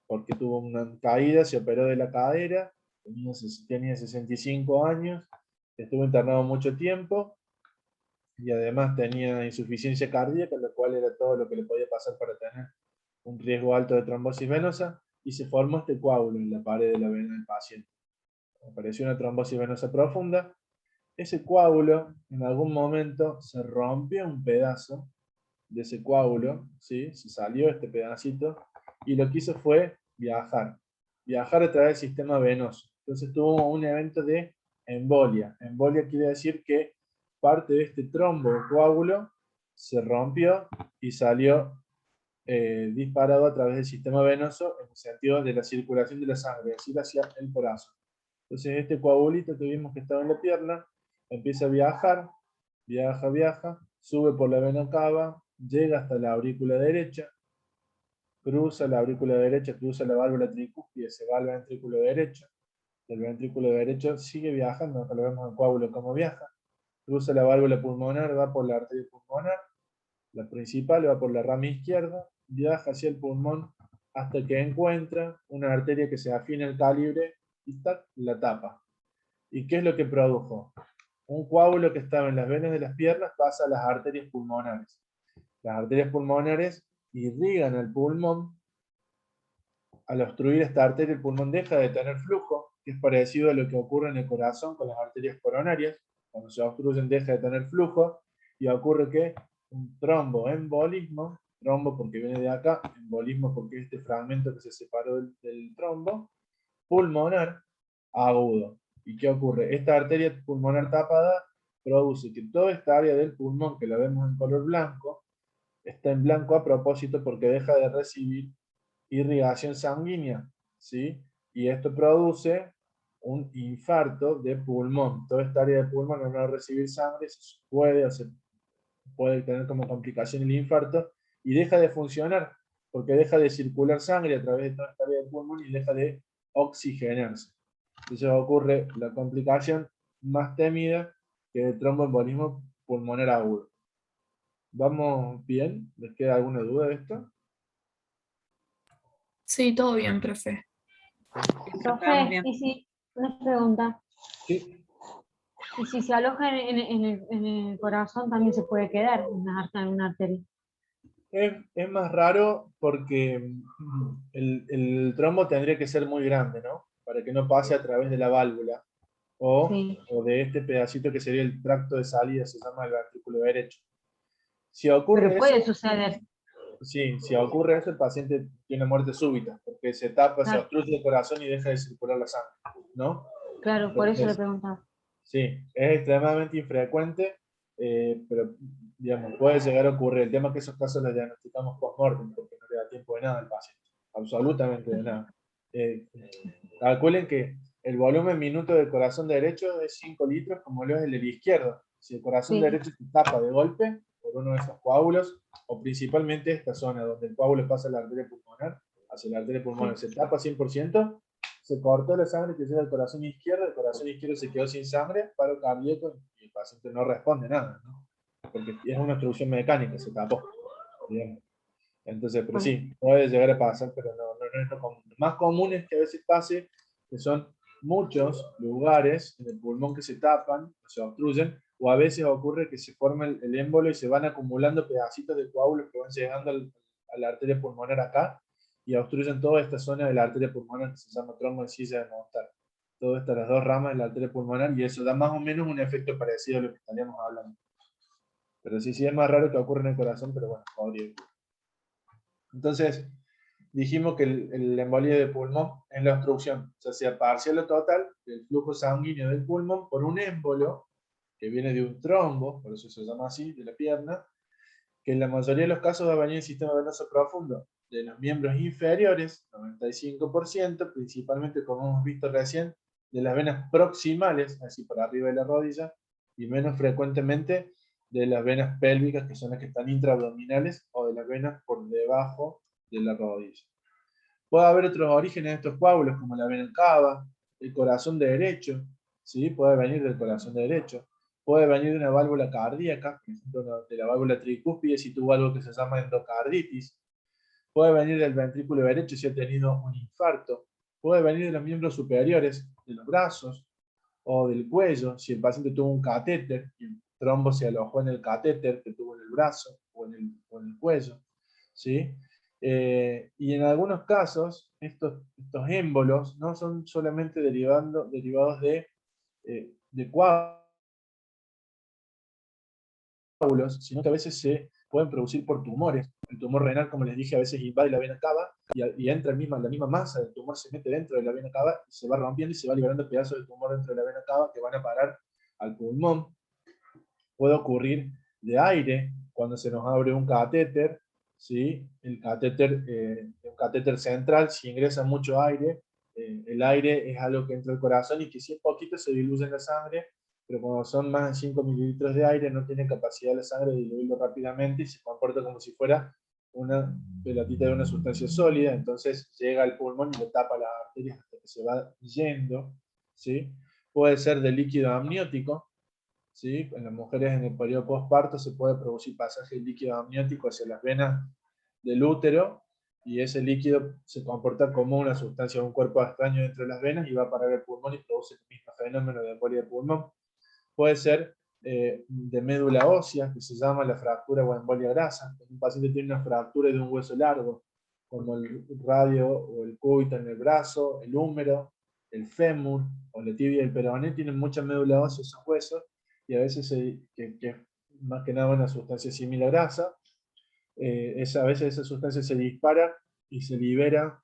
S1: porque tuvo una caída, se operó de la cadera, tenía 65 años, estuvo internado mucho tiempo y además tenía insuficiencia cardíaca, lo cual era todo lo que le podía pasar para tener un riesgo alto de trombosis venosa, y se formó este coágulo en la pared de la vena del paciente. Apareció una trombosis venosa profunda. Ese coágulo, en algún momento, se rompió un pedazo de ese coágulo, ¿sí? Se salió este pedacito, y lo que hizo fue viajar a través del sistema venoso. Entonces tuvo un evento de embolia. Embolia quiere decir que parte de este trombo o coágulo se rompió y salió disparado a través del sistema venoso en el sentido de la circulación de la sangre, es decir, hacia el corazón. Entonces este coagulito que vimos que estaba en la pierna empieza a viajar, viaja, sube por la vena cava, llega hasta la aurícula derecha, cruza la aurícula derecha, cruza la válvula tricúspide, se va al ventrículo derecho, el ventrículo derecho sigue viajando, acá lo vemos en coágulo cómo viaja, cruza la válvula pulmonar, va por la arteria pulmonar, la principal va por la rama izquierda, viaja hacia el pulmón hasta que encuentra una arteria que se afina el calibre y ¡tac!, la tapa. ¿Y qué es lo que produjo? Un coágulo que estaba en las venas de las piernas pasa a las arterias pulmonares. Las arterias pulmonares irrigan el pulmón. Al obstruir esta arteria, el pulmón deja de tener flujo, que es parecido a lo que ocurre en el corazón con las arterias coronarias. Cuando se obstruyen, deja de tener flujo, y ocurre que un tromboembolismo, trombo porque viene de acá, embolismo porque es este fragmento que se separó del trombo, pulmonar agudo. ¿Y qué ocurre? Esta arteria pulmonar tapada produce que toda esta área del pulmón, que la vemos en color blanco, está en blanco a propósito porque deja de recibir irrigación sanguínea, ¿sí? Y esto produce un infarto de pulmón. Toda esta área de pulmón al no recibir sangre se puede tener como complicación el infarto y deja de funcionar porque deja de circular sangre a través de toda esta área de pulmón y deja de oxigenarse. Entonces ocurre la complicación más temida, que es el tromboembolismo pulmonar agudo. ¿Vamos bien? ¿Les queda alguna duda de esto?
S2: Sí, todo bien, profe.
S4: Estamos
S3: Profe,
S4: bien.
S3: y si, una pregunta,
S1: Sí.
S3: y si se aloja en el corazón también se puede quedar en una arteria.
S1: Es más raro porque el trombo tendría que ser muy grande, ¿no? Para que no pase a través de la válvula
S3: Sí.
S1: o de este pedacito que sería el tracto de salida, se llama el ventrículo derecho. Si ocurre
S3: Pero puede
S1: eso,
S3: suceder.
S1: sí, si ocurre eso, el paciente tiene muerte súbita, porque se tapa, se
S3: Claro,
S1: obstruye el corazón y deja de circular la sangre, ¿no?
S3: claro, por eso le
S1: Entonces,
S3: preguntaba.
S1: sí, es extremadamente infrecuente, pero digamos, puede llegar a ocurrir. El tema es que esos casos los diagnosticamos post-mortem, porque no le da tiempo de nada al paciente, absolutamente de nada. Calculen que el volumen minuto del corazón derecho es 5 litros, como lo es el del izquierdo. Si el corazón
S3: Sí,
S1: derecho se tapa de golpe por uno de esos coágulos, o principalmente esta zona donde el coágulo pasa a la arteria pulmonar, hacia la arteria pulmonar,
S3: sí.
S1: se tapa 100%, se cortó la sangre que llega al corazón izquierdo, el corazón izquierdo se quedó sin sangre, paro cardíaco, y el paciente no responde nada, ¿no? Porque es una obstrucción mecánica, se tapó. Bien. Entonces, pero
S3: Bueno,
S1: sí, puede llegar a pasar, pero no es lo común. Lo más común es que a veces pase que son muchos lugares en el pulmón que se tapan, o se obstruyen, o a veces ocurre que se forma el émbolo y se van acumulando pedacitos de coágulos que van llegando a la arteria pulmonar acá y obstruyen toda esta zona de la arteria pulmonar que se llama tromboencilla de Mostar. Todas estas las dos ramas de la arteria pulmonar, y eso da más o menos un efecto parecido a lo que estaríamos hablando. Pero sí es más raro que ocurra en el corazón, pero bueno, podría ocurrir. Entonces, dijimos que el embolio de pulmón es la obstrucción, ya sea parcial o total, del flujo sanguíneo del pulmón por un émbolo, que viene de un trombo, por eso se llama así, de la pierna, que en la mayoría de los casos va a venir el sistema venoso profundo, de los miembros inferiores, 95%, principalmente como hemos visto recién, de las venas proximales, así por arriba de la rodilla, y menos frecuentemente de las venas pélvicas, que son las que están intraabdominales, o de las venas por debajo de la rodilla. Puede haber otros orígenes de estos coágulos, como la vena cava, el corazón derecho, ¿sí? Puede venir del corazón derecho, puede venir de una válvula cardíaca, por ejemplo, de la válvula tricúspide si tuvo algo que se llama endocarditis, puede venir del ventrículo derecho si ha tenido un infarto, puede venir de los miembros superiores, de los brazos, o del cuello, si el paciente tuvo un catéter y el trombo se alojó en el catéter que tuvo en el brazo o en el cuello, ¿sí? Y en algunos casos, estos émbolos no son solamente derivados de coágulos, sino que a veces se pueden producir por tumores. El tumor renal, como les dije, a veces invade la vena cava y entra la misma masa del tumor, se mete dentro de la vena cava y se va rompiendo y se va liberando pedazos de tumor dentro de la vena cava que van a parar al pulmón. Puede ocurrir de aire, cuando se nos abre un catéter, ¿sí? Un catéter central, si ingresa mucho aire, el aire es algo que entra al corazón y que si es poquito se diluye en la sangre, pero cuando son más de 5 mililitros de aire no tiene capacidad la sangre de diluirlo rápidamente y se comporta como si fuera una pelotita de una sustancia sólida, entonces llega al pulmón y le tapa las arterias hasta que se va yendo, ¿sí? Puede ser de líquido amniótico, ¿sí? En las mujeres en el periodo postparto se puede producir pasaje de líquido amniótico hacia las venas del útero, y ese líquido se comporta como una sustancia de un cuerpo extraño dentro de las venas y va a parar el pulmón y produce el mismo fenómeno de embolia de pulmón. Puede ser de médula ósea, que se llama la fractura o embolia grasa. Un paciente tiene una fractura de un hueso largo, como el radio o el cúbito en el brazo, el húmero, el fémur o la tibia y el peroné, tienen mucha médula ósea esos huesos, y a veces que más que nada una sustancia similar a grasa, a veces esa sustancia se dispara y se libera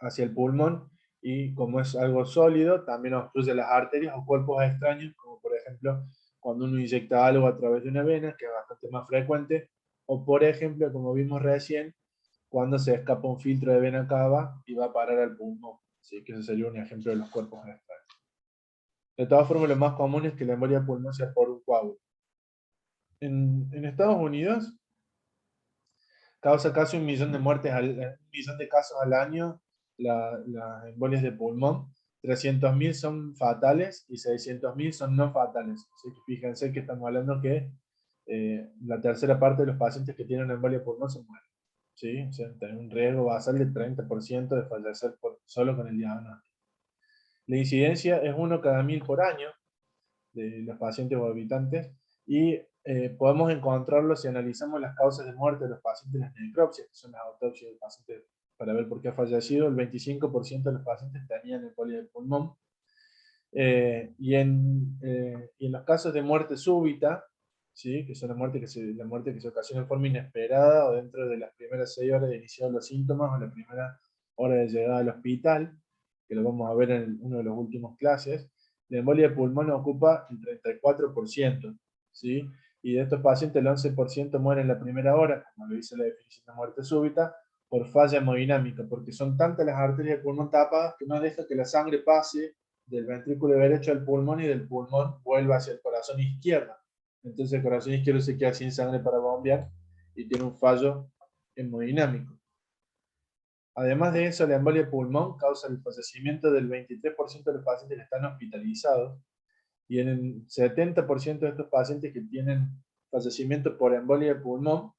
S1: hacia el pulmón, y como es algo sólido, también obstruye las arterias o cuerpos extraños, como por ejemplo cuando uno inyecta algo a través de una vena, que es bastante más frecuente, o por ejemplo, como vimos recién, cuando se escapa un filtro de vena cava y va a parar al pulmón. ¿Sí? Que ese sería un ejemplo de los cuerpos extraños. De todas formas, lo más común es que la embolia de pulmón sea por un coágulo. En Estados Unidos causa casi 1 millón de muertes, 1 millón de casos al año, las embolias de pulmón. 300.000 son fatales y 600.000 son no fatales. Así que fíjense que estamos hablando que la tercera parte de los pacientes que tienen embolia de pulmón se mueren. ¿Sí? O sea, tienen un riesgo basal del 30% de fallecer solo con el diagnóstico. La incidencia es 1 cada 1000 por año de los pacientes o habitantes, y podemos encontrarlo si analizamos las causas de muerte de los pacientes en las necropsias, que son las autopsias del paciente para ver por qué ha fallecido. El 25% de los pacientes tenían embolia del pulmón. Y en los casos de muerte súbita, ¿sí? Que son la muerte que se ocasiona en forma inesperada o dentro de las primeras 6 horas de iniciar los síntomas o la primera hora de llegada al hospital, que lo vamos a ver en uno de los últimos clases, la embolia de pulmón ocupa el 34%, ¿sí? Y de estos pacientes el 11% mueren en la primera hora, como lo dice la definición de muerte súbita, por falla hemodinámica, porque son tantas las arterias del pulmón tapadas que no deja que la sangre pase del ventrículo derecho al pulmón y del pulmón vuelva hacia el corazón izquierdo. Entonces el corazón izquierdo se queda sin sangre para bombear y tiene un fallo hemodinámico. Además de eso, la embolia de pulmón causa el fallecimiento del 23% de los pacientes que están hospitalizados, y en el 70% de estos pacientes que tienen fallecimiento por embolia de pulmón,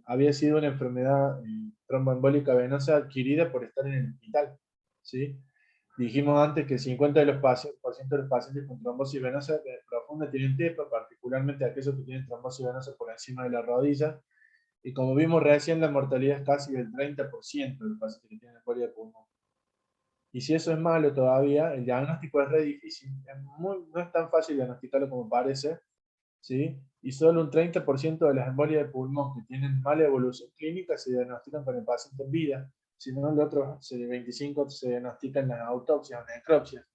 S1: había sido una enfermedad tromboembólica venosa adquirida por estar en el hospital. ¿Sí? Dijimos antes que el 50% de los pacientes con trombosis venosa profunda tienen TEPA, particularmente aquellos que tienen trombosis venosa por encima de la rodilla. Y como vimos recién, la mortalidad es casi del 30% de los pacientes que tienen embolia de pulmón. Y si eso es malo todavía, el diagnóstico es re difícil. No es tan fácil diagnosticarlo como parece, ¿sí? Y solo un 30% de las embolias de pulmón que tienen mala evolución clínica se diagnostican con el paciente en vida, sino el otro 25% se diagnostican en las autopsias o necropsias,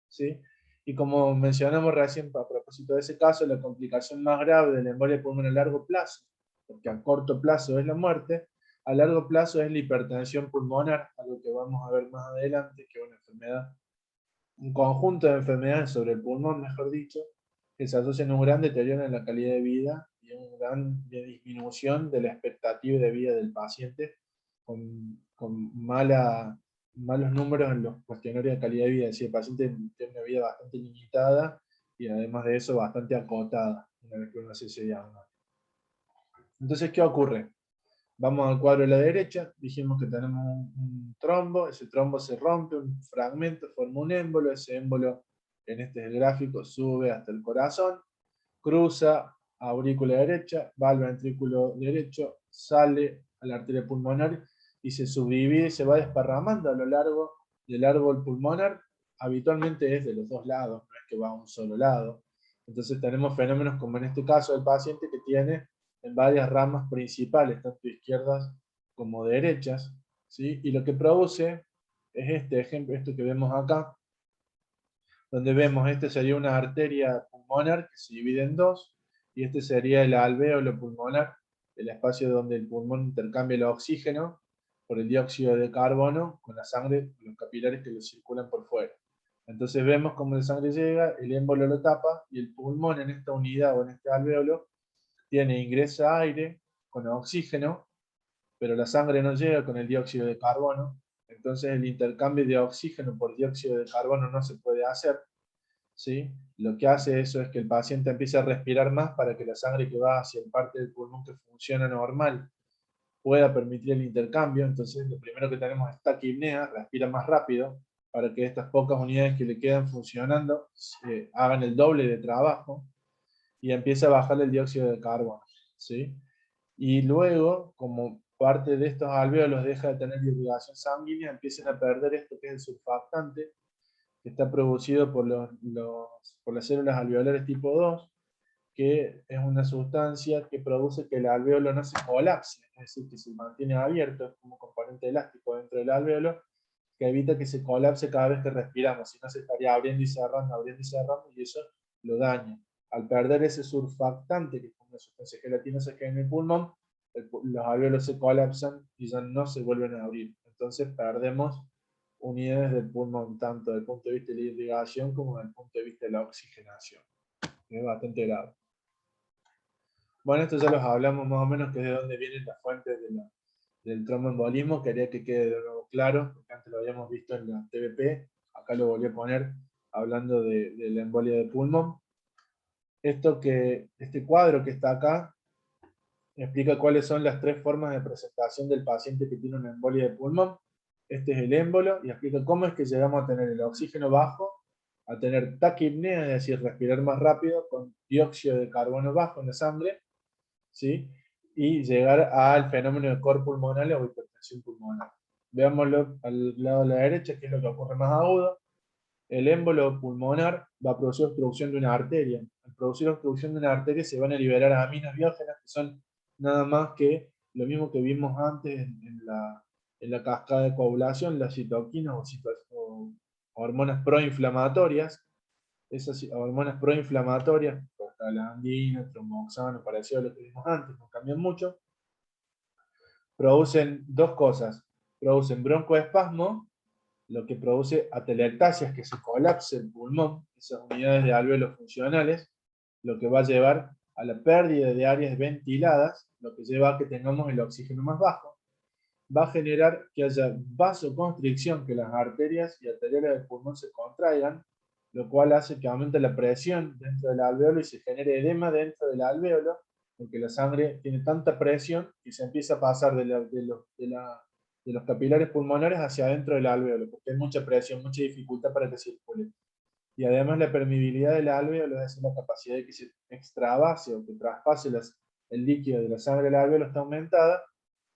S1: ¿sí? Y como mencionamos recién a propósito de ese caso, la complicación más grave de la embolia de pulmón a largo plazo, porque a corto plazo es la muerte, a largo plazo es la hipertensión pulmonar, algo que vamos a ver más adelante, que es una enfermedad, un conjunto de enfermedades sobre el pulmón, mejor dicho, que se asocian a un gran deterioro en la calidad de vida y una gran disminución de la expectativa de vida del paciente, con malos números en los cuestionarios de calidad de vida. Es decir, el paciente tiene una vida bastante limitada y además de eso bastante acotada una vez que uno hace ese diagnóstico. Entonces, ¿qué ocurre? Vamos al cuadro de la derecha, dijimos que tenemos un trombo, ese trombo se rompe, un fragmento, forma un émbolo, ese émbolo, en este es el gráfico, sube hasta el corazón, cruza aurícula derecha, va al ventrículo derecho, sale a la arteria pulmonar y se subdivide y se va desparramando a lo largo del árbol pulmonar. Habitualmente es de los dos lados, no es que va a un solo lado. Entonces tenemos fenómenos como en este caso del paciente que tiene en varias ramas principales, tanto izquierdas como derechas, ¿sí? Y lo que produce es este ejemplo, esto que vemos acá, donde vemos, este sería una arteria pulmonar que se divide en dos, y este sería el alvéolo pulmonar, el espacio donde el pulmón intercambia el oxígeno por el dióxido de carbono con la sangre, los capilares que lo circulan por fuera. Entonces vemos cómo la sangre llega, el émbolo lo tapa, y el pulmón en esta unidad o en este alvéolo tiene ingresa aire con oxígeno, pero la sangre no llega con el dióxido de carbono, entonces el intercambio de oxígeno por dióxido de carbono no se puede hacer, ¿sí? Lo que hace eso es que el paciente empiece a respirar más para que la sangre que va hacia el parte del pulmón que funciona normal pueda permitir el intercambio. Entonces lo primero que tenemos es taquipnea, respira más rápido, para que estas pocas unidades que le quedan funcionando hagan el doble de trabajo, y empieza a bajar el dióxido de carbono, ¿sí? Y luego, como parte de estos alvéolos deja de tener irrigación sanguínea, empiezan a perder esto que es el surfactante, que está producido por por las células alveolares tipo 2, que es una sustancia que produce que el alvéolo no se colapse, es decir, que se mantiene abierto, es como un componente elástico dentro del alvéolo, que evita que se colapse cada vez que respiramos, si no se estaría abriendo y cerrando, y eso lo daña. Al perder ese surfactante, que es una sustancia gelatinosa que hay en el pulmón, los alvéolos se colapsan y ya no se vuelven a abrir. Entonces perdemos unidades del pulmón, tanto desde el punto de vista de la irrigación como desde el punto de vista de la oxigenación. Es bastante grave. Bueno, esto ya los hablamos más o menos, que es de dónde vienen las fuentes del tromboembolismo. Quería que quede de nuevo claro, porque antes lo habíamos visto en la TBP, acá lo volví a poner hablando de la embolia de pulmón. Este cuadro que está acá explica cuáles son las 3 formas de presentación del paciente que tiene una embolia de pulmón. Este es el émbolo, y explica cómo es que llegamos a tener el oxígeno bajo, a tener taquipnea, es decir, respirar más rápido, con dióxido de carbono bajo en la sangre, ¿sí? Y llegar al fenómeno de cor pulmonar o hipertensión pulmonar. Veámoslo al lado de la derecha, que es lo que ocurre más agudo. El émbolo pulmonar va a producir obstrucción de una arteria. Al producir obstrucción de una arteria se van a liberar aminas biógenas, que son nada más que lo mismo que vimos antes en la cascada de coagulación, las citoquinas o hormonas proinflamatorias. Esas hormonas proinflamatorias, prostaglandina, tromboxano, parecido a lo que vimos antes, no cambian mucho, producen 2 cosas. Producen broncoespasmo, lo que produce atelectasias, que se colapse el pulmón, esas unidades de alvéolos funcionales, lo que va a llevar a la pérdida de áreas ventiladas, lo que lleva a que tengamos el oxígeno más bajo. Va a generar que haya vasoconstricción, que las arterias y arteriolas del pulmón se contraigan, lo cual hace que aumente la presión dentro del alvéolo y se genere edema dentro del alvéolo, porque la sangre tiene tanta presión que se empieza a pasar de los capilares pulmonares hacia adentro del alvéolo, porque hay mucha presión, mucha dificultad para que circule. Y además la permeabilidad del alvéolo, es decir, la capacidad de que se extravase o que traspase el líquido de la sangre del alvéolo, está aumentada.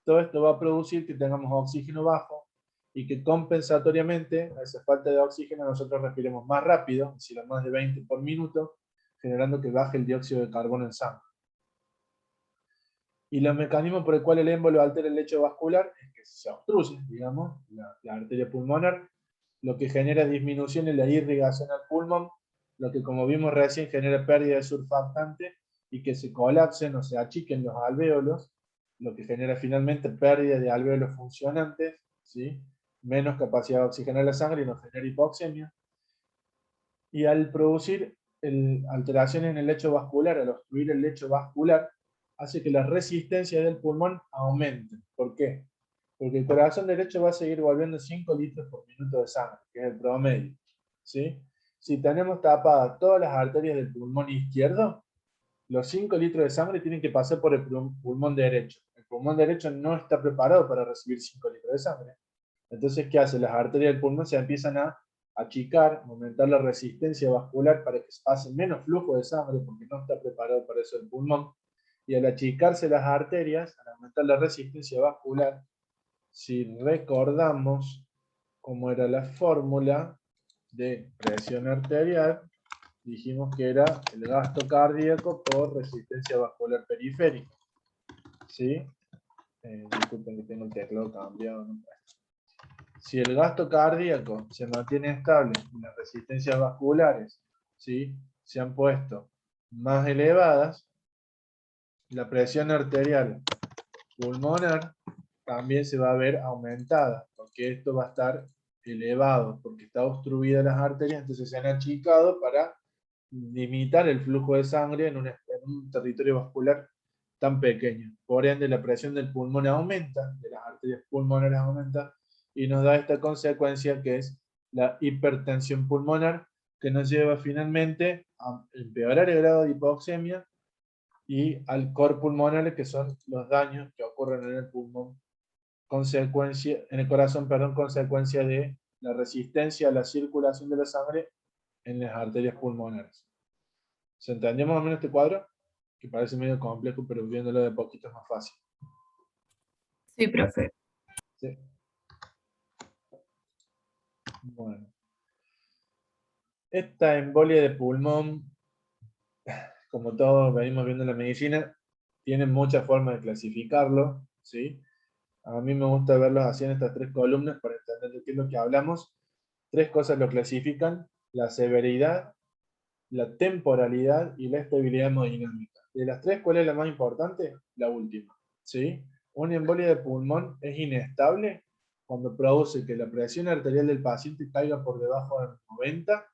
S1: Todo esto va a producir que tengamos oxígeno bajo y que compensatoriamente a esa falta de oxígeno nosotros respiremos más rápido, es decir, a más de 20 por minuto, generando que baje el dióxido de carbono en sangre. Y los mecanismos por el cual el émbolo altera el lecho vascular es que se obstruye, digamos, la arteria pulmonar, lo que genera disminución en la irrigación al pulmón, lo que, como vimos recién, genera pérdida de surfactante y que se colapsen o se achiquen los alvéolos, lo que genera finalmente pérdida de alvéolos funcionantes, ¿sí? Menos capacidad de oxigenar la sangre y nos genera hipoxemia. Y al producir alteraciones en el lecho vascular, al obstruir el lecho vascular, hace que la resistencia del pulmón aumente. ¿Por qué? Porque el corazón derecho va a seguir volviendo 5 litros por minuto de sangre, que es el promedio, ¿sí? Si tenemos tapadas todas las arterias del pulmón izquierdo, los 5 litros de sangre tienen que pasar por el pulmón derecho. El pulmón derecho no está preparado para recibir 5 litros de sangre. Entonces, ¿qué hace? Las arterias del pulmón se empiezan a achicar, aumentar la resistencia vascular para que pase menos flujo de sangre, porque no está preparado para eso el pulmón. Y al achicarse las arterias, al aumentar la resistencia vascular, si recordamos cómo era la fórmula de presión arterial, dijimos que era el gasto cardíaco por resistencia vascular periférica. ¿Sí? Disculpen que tengo el teclado cambiado. ¿No? Si el gasto cardíaco se mantiene estable y las resistencias vasculares, ¿sí?, se han puesto más elevadas, la presión arterial pulmonar también se va a ver aumentada, porque esto va a estar elevado, porque está obstruida las arterias, entonces se han achicado para limitar el flujo de sangre en un territorio vascular tan pequeño. Por ende, la presión del pulmón aumenta, de las arterias pulmonares aumenta, y nos da esta consecuencia que es la hipertensión pulmonar, que nos lleva finalmente a empeorar el grado de hipoxemia y al cor pulmonar, que son los daños que ocurren en el pulmón, en el corazón, perdón, consecuencia de la resistencia a la circulación de la sangre en las arterias pulmonares. ¿Se entendió más o menos este cuadro? Que parece medio complejo, pero viéndolo de poquito es más fácil.
S2: Sí, profe.
S1: ¿Sí? Bueno. Esta embolia de pulmón, como todos venimos viendo en la medicina, tiene muchas formas de clasificarlo, ¿sí? A mí me gusta verlos así en estas 3 columnas para entender de qué es lo que hablamos. 3 cosas lo clasifican: la severidad, la temporalidad y la estabilidad hemodinámica. De las 3, ¿cuál es la más importante? La última, ¿sí? Una embolia de pulmón es inestable cuando produce que la presión arterial del paciente caiga por debajo de 90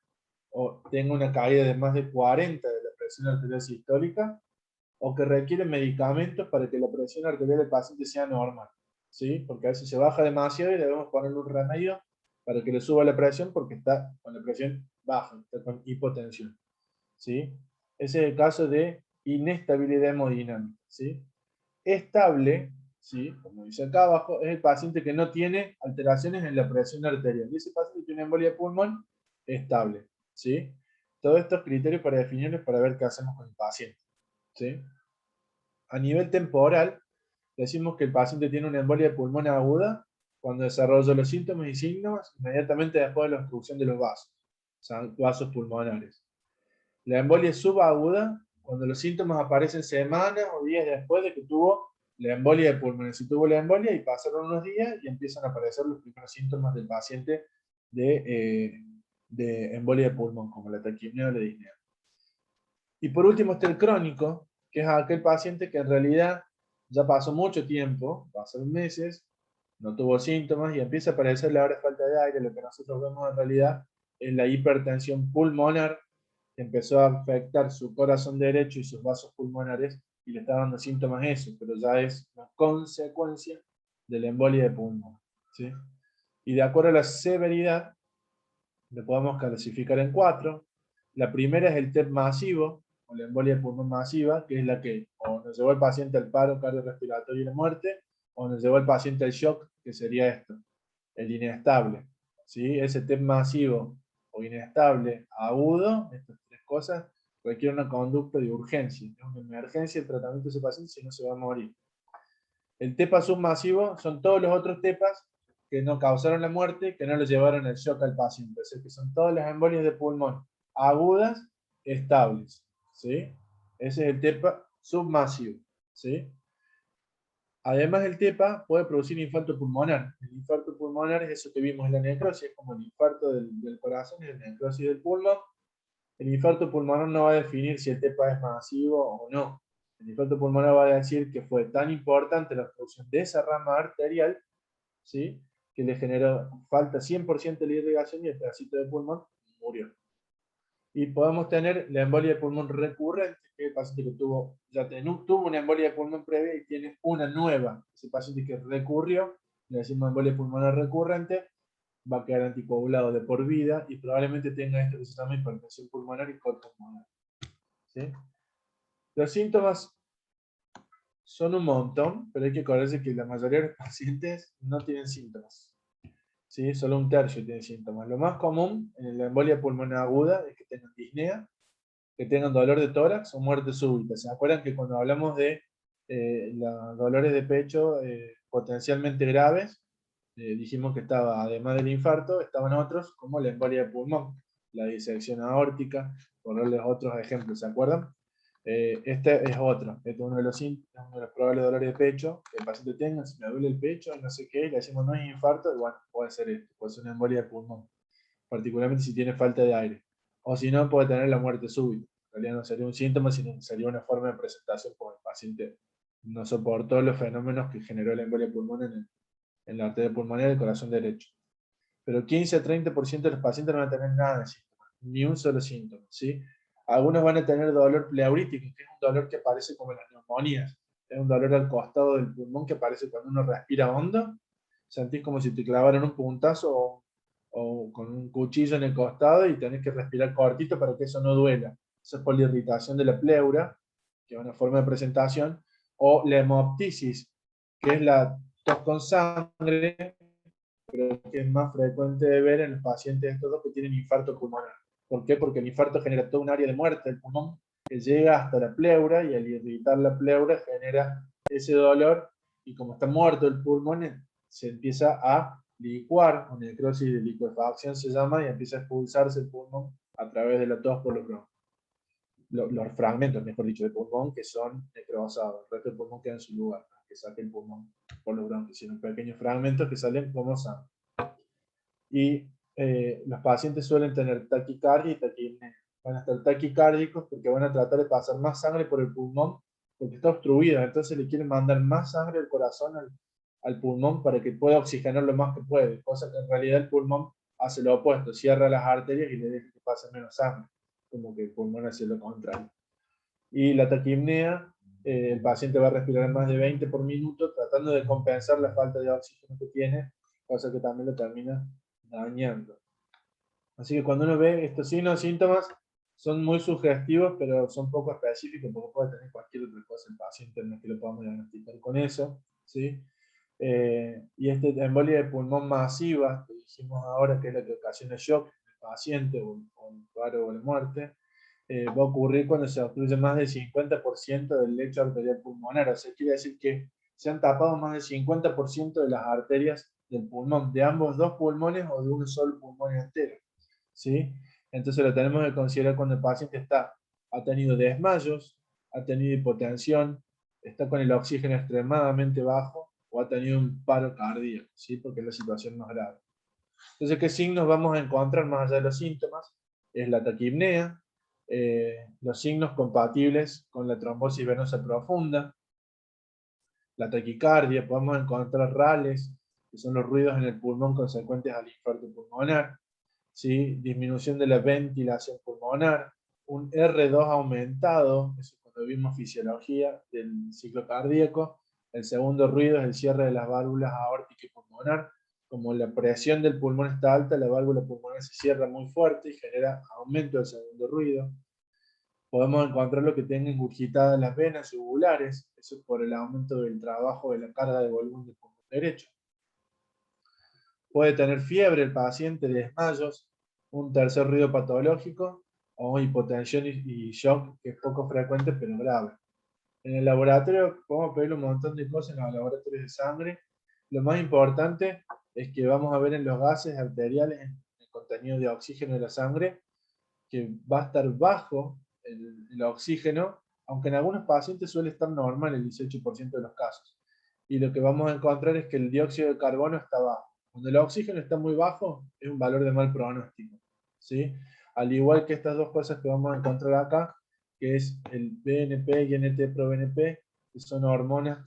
S1: o tenga una caída de más de 40 de la presión arterial sistólica, o que requiere medicamentos para que la presión arterial del paciente sea normal, ¿sí? Porque a veces se baja demasiado y debemos ponerle un remedio para que le suba la presión porque está con la presión baja, está con hipotensión, ¿sí? Ese es el caso de inestabilidad hemodinámica, ¿sí? Estable, ¿sí? Como dice acá abajo, es el paciente que no tiene alteraciones en la presión arterial. Y ese paciente tiene embolia de pulmón estable, ¿sí? Todos estos criterios para definirlos para ver qué hacemos con el paciente, ¿sí? A nivel temporal, decimos que el paciente tiene una embolia de pulmón aguda cuando desarrolla los síntomas y signos inmediatamente después de la obstrucción de los vasos, o sea, vasos pulmonares. La embolia es subaguda cuando los síntomas aparecen semanas o días después de que tuvo la embolia de pulmón. Si tuvo la embolia y pasaron unos días y empiezan a aparecer los primeros síntomas del paciente de embolia de pulmón, como la taquipnea o la disnea. Y por último está el crónico, que es aquel paciente que en realidad ya pasó mucho tiempo, pasaron meses, no tuvo síntomas y empieza a aparecer ahora falta de aire. Lo que nosotros vemos en realidad es la hipertensión pulmonar, que empezó a afectar su corazón derecho y sus vasos pulmonares y le está dando síntomas eso, pero ya es una consecuencia de la embolia de pulmón, ¿sí? Y de acuerdo a la severidad, lo podemos clasificar en 4. La primera es el TEP masivo, o la embolia de pulmón masiva, que es la que o nos llevó al paciente al paro cardiorrespiratorio y la muerte, o nos llevó al paciente al shock, que sería esto, el inestable, ¿sí? Ese TEP masivo o inestable agudo, estas 3 cosas, requiere una conducta de urgencia, es una emergencia el tratamiento de ese paciente, si no se va a morir. El TEPA submasivo son todos los otros TEPAs que no causaron la muerte, que no le llevaron el shock al paciente. O sea, que son todas las embolias de pulmón agudas, estables, ¿sí? Ese es el TEPA submasivo, ¿sí? Además, el TEPA puede producir infarto pulmonar. El infarto pulmonar es eso que vimos en la necrosis, es como el infarto del corazón y la necrosis del pulmón. El infarto pulmonar no va a definir si el TEPA es masivo o no. El infarto pulmonar va a decir que fue tan importante la obstrucción de esa rama arterial, ¿sí?, que le generó falta 100% de la irrigación y el pedacito de pulmón murió. Y podemos tener la embolia de pulmón recurrente, que es el paciente que tuvo una embolia de pulmón previa y tiene una nueva. Ese paciente que recurrió, le decimos embolia pulmonar recurrente, va a quedar anticoagulado de por vida y probablemente tenga esto que se llama hipertensión pulmonar y cor pulmonar, ¿sí? Los síntomas son un montón, pero hay que acordarse que la mayoría de los pacientes no tienen síntomas, ¿sí? Solo un tercio tiene síntomas. Lo más común en la embolia pulmonar aguda es que tengan disnea, que tengan dolor de tórax o muerte súbita. ¿Se acuerdan que cuando hablamos de los dolores de pecho potencialmente graves, dijimos que estaba, además del infarto, estaban otros como la embolia de pulmón, la disección aórtica, por darles otros ejemplos, ¿se acuerdan? Este es otro, este es uno de los probables dolores de pecho que el paciente tenga. Si me duele el pecho y no sé qué, le decimos no es infarto, y bueno, puede ser esto, puede ser una embolia de pulmón, particularmente si tiene falta de aire. O si no, puede tener la muerte súbita. En realidad no sería un síntoma, sino sería una forma de presentación porque el paciente no soportó los fenómenos que generó la embolia pulmonar en la arteria pulmonar del corazón derecho. pero 15 a 30% de los pacientes no van a tener nada de síntomas, ni un solo síntoma, ¿sí? Algunos van a tener dolor pleurítico, que es un dolor que aparece como en las neumonías, es un dolor al costado del pulmón que aparece cuando uno respira hondo, sentís como si te clavaran un puntazo o con un cuchillo en el costado y tenés que respirar cortito para que eso no duela. Eso es por la irritación de la pleura, que es una forma de presentación, o la hemoptisis, que es la tos con sangre, pero que es más frecuente de ver en los pacientes estos dos que tienen infarto pulmonar. ¿Por qué? Porque el infarto genera toda un área de muerte del pulmón que llega hasta la pleura y al irritar la pleura genera ese dolor y como está muerto el pulmón se empieza a licuar, o necrosis de licuefacción se llama, y empieza a expulsarse el pulmón a través de la tos por los bronquios. Los fragmentos, mejor dicho, de pulmón que son necrosados, el resto del pulmón queda en su lugar, que saque el pulmón por los bronquios, sino pequeños fragmentos que salen como sangre. Y los pacientes suelen tener taquicardia y taquipnea. Van a estar taquicárdicos porque van a tratar de pasar más sangre por el pulmón porque está obstruida, entonces le quieren mandar más sangre al corazón, al pulmón, para que pueda oxigenar lo más que puede, cosa que en realidad el pulmón hace lo opuesto, cierra las arterias y le deja que pase menos sangre, como que el pulmón hace lo contrario. Y la taquipnea, el paciente va a respirar más de 20 por minuto, tratando de compensar la falta de oxígeno que tiene, cosa que también lo termina dañando. Así que cuando uno ve estos signos y síntomas, son muy sugestivos, pero son poco específicos, porque puede tener cualquier otra cosa el paciente, no es que lo podamos diagnosticar con eso, ¿sí? Y esta embolia de pulmón masiva, que dijimos ahora que es la que ocasiona shock en el paciente o el paro o la muerte, va a ocurrir cuando se obstruye más del 50% del lecho arterial pulmonar, o sea, quiere decir que se han tapado más del 50% de las arterias del pulmón, de ambos dos pulmones o de un solo pulmón entero, ¿sí? Entonces lo tenemos que considerar cuando el paciente ha tenido desmayos, ha tenido hipotensión, está con el oxígeno extremadamente bajo o ha tenido un paro cardíaco, ¿sí? Porque es la situación más grave. Entonces, ¿qué signos vamos a encontrar más allá de los síntomas? Es la taquipnea, los signos compatibles con la trombosis venosa profunda, la taquicardia, podemos encontrar rales, que son los ruidos en el pulmón consecuentes al infarto pulmonar, ¿sí? Disminución de la ventilación pulmonar, un R2 aumentado, eso cuando vimos fisiología del ciclo cardíaco. El segundo ruido es el cierre de las válvulas aórtica y pulmonar. Como la presión del pulmón está alta, la válvula pulmonar se cierra muy fuerte y genera aumento del segundo ruido. Podemos encontrar lo que tenga ingurgitadas las venas yugulares, eso es por el aumento del trabajo de la carga de volumen del pulmón derecho. Puede tener fiebre el paciente, desmayos, un tercer ruido patológico o hipotensión y shock, que es poco frecuente pero grave. En el laboratorio podemos pedir un montón de cosas en los laboratorios de sangre. Lo más importante es que vamos a ver en los gases arteriales el contenido de oxígeno de la sangre, que va a estar bajo el oxígeno, aunque en algunos pacientes suele estar normal el 18% de los casos. Y lo que vamos a encontrar es que el dióxido de carbono está bajo. Cuando el oxígeno está muy bajo, es un valor de mal pronóstico, ¿sí? Al igual que estas dos cosas que vamos a encontrar acá, que es el BNP y NT-proBNP, que son hormonas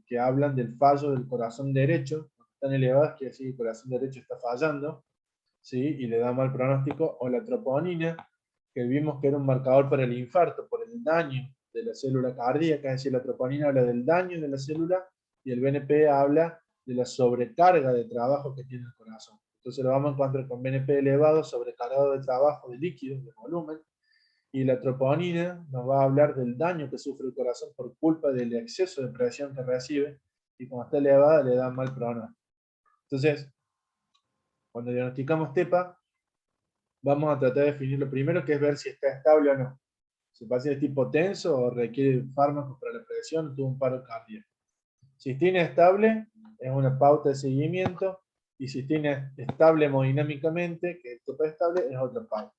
S1: que hablan del fallo del corazón derecho, están elevadas, quiere decir que el corazón derecho está fallando, ¿sí? Y le da mal pronóstico, o la troponina, que vimos que era un marcador para el infarto, por el daño de la célula cardíaca, es decir, la troponina habla del daño de la célula, y el BNP habla de la sobrecarga de trabajo que tiene el corazón. Entonces lo vamos a encontrar con BNP elevado, sobrecargado de trabajo, de líquido, de volumen, y la troponina nos va a hablar del daño que sufre el corazón por culpa del exceso de presión que recibe, y como está elevada le da mal pronóstico. Entonces, cuando diagnosticamos TEPA, vamos a tratar de definir lo primero, que es ver si está estable o no. Si el paciente es tipo tenso o requiere fármacos para la presión o tuvo un paro cardíaco. Si está inestable, es una pauta de seguimiento, y si está estable hemodinámicamente, que TEPA estable, es otra pauta.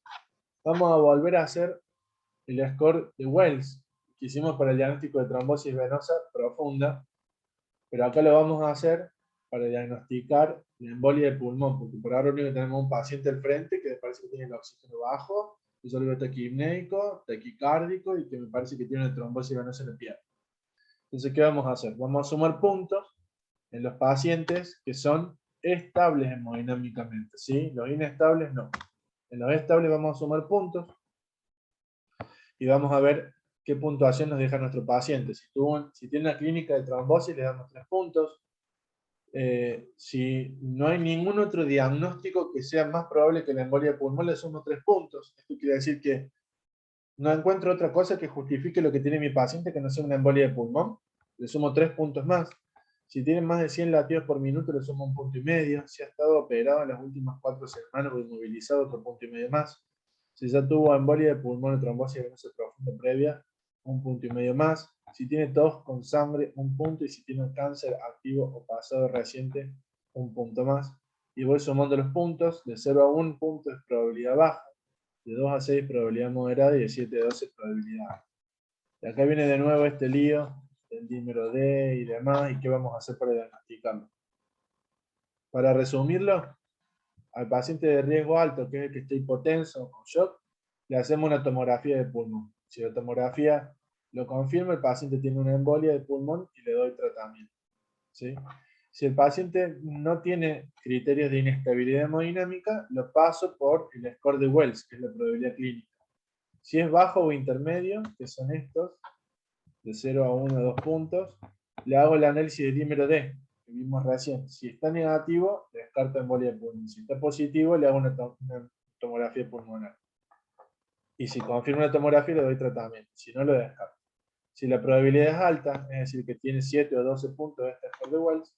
S1: Vamos a volver a hacer el score de Wells que hicimos para el diagnóstico de trombosis venosa profunda, pero acá lo vamos a hacer para diagnosticar la embolia de pulmón, porque por ahora único tenemos un paciente al frente que me parece que tiene el oxígeno bajo, que yo lo veo taquipnéico, taquicárdico y que me parece que tiene una trombosis venosa en la pierna. Entonces, ¿qué vamos a hacer? Vamos a sumar puntos en los pacientes que son estables hemodinámicamente, ¿sí? Los inestables no. En los estables vamos a sumar puntos y vamos a ver qué puntuación nos deja nuestro paciente. Si tiene una clínica de trombosis, le damos 3 puntos. Si no hay ningún otro diagnóstico que sea más probable que la embolia de pulmón, le sumo 3 puntos. Esto quiere decir que no encuentro otra cosa que justifique lo que tiene mi paciente que no sea una embolia de pulmón. Le sumo 3 puntos más. Si tiene más de 100 latidos por minuto, le sumo 1,5 puntos. Si ha estado operado en las últimas 4 semanas o inmovilizado, otro 1,5 puntos más. Si ya tuvo embolia de pulmón o trombosis venosa profunda previa, 1,5 puntos más. Si tiene tos con sangre, 1 punto. Y si tiene un cáncer activo o pasado reciente, 1 punto más. Y voy sumando los puntos. De 0 a 1 punto es probabilidad baja. De 2 a 6 probabilidad moderada y de 7 a 12 probabilidad alta. Y acá viene de nuevo este lío del dímero D y demás, y qué vamos a hacer para diagnosticarlo. Para resumirlo, al paciente de riesgo alto, que es el que está hipotenso o con shock, le hacemos una tomografía de pulmón. Si la tomografía lo confirma, el paciente tiene una embolia de pulmón y le doy tratamiento, ¿sí? Si el paciente no tiene criterios de inestabilidad hemodinámica, lo paso por el score de Wells, que es la probabilidad clínica. Si es bajo o intermedio, que son estos, de 0 a 1 a 2 puntos, le hago el análisis de dímero D, que vimos recién. Si está negativo, le descarto embolia de pulmón. Si está positivo, le hago una tomografía pulmonar. Y si confirma una tomografía, le doy tratamiento. Si no, lo descarto. Si la probabilidad es alta, es decir, que tiene 7 o 12 puntos de este score de Wells,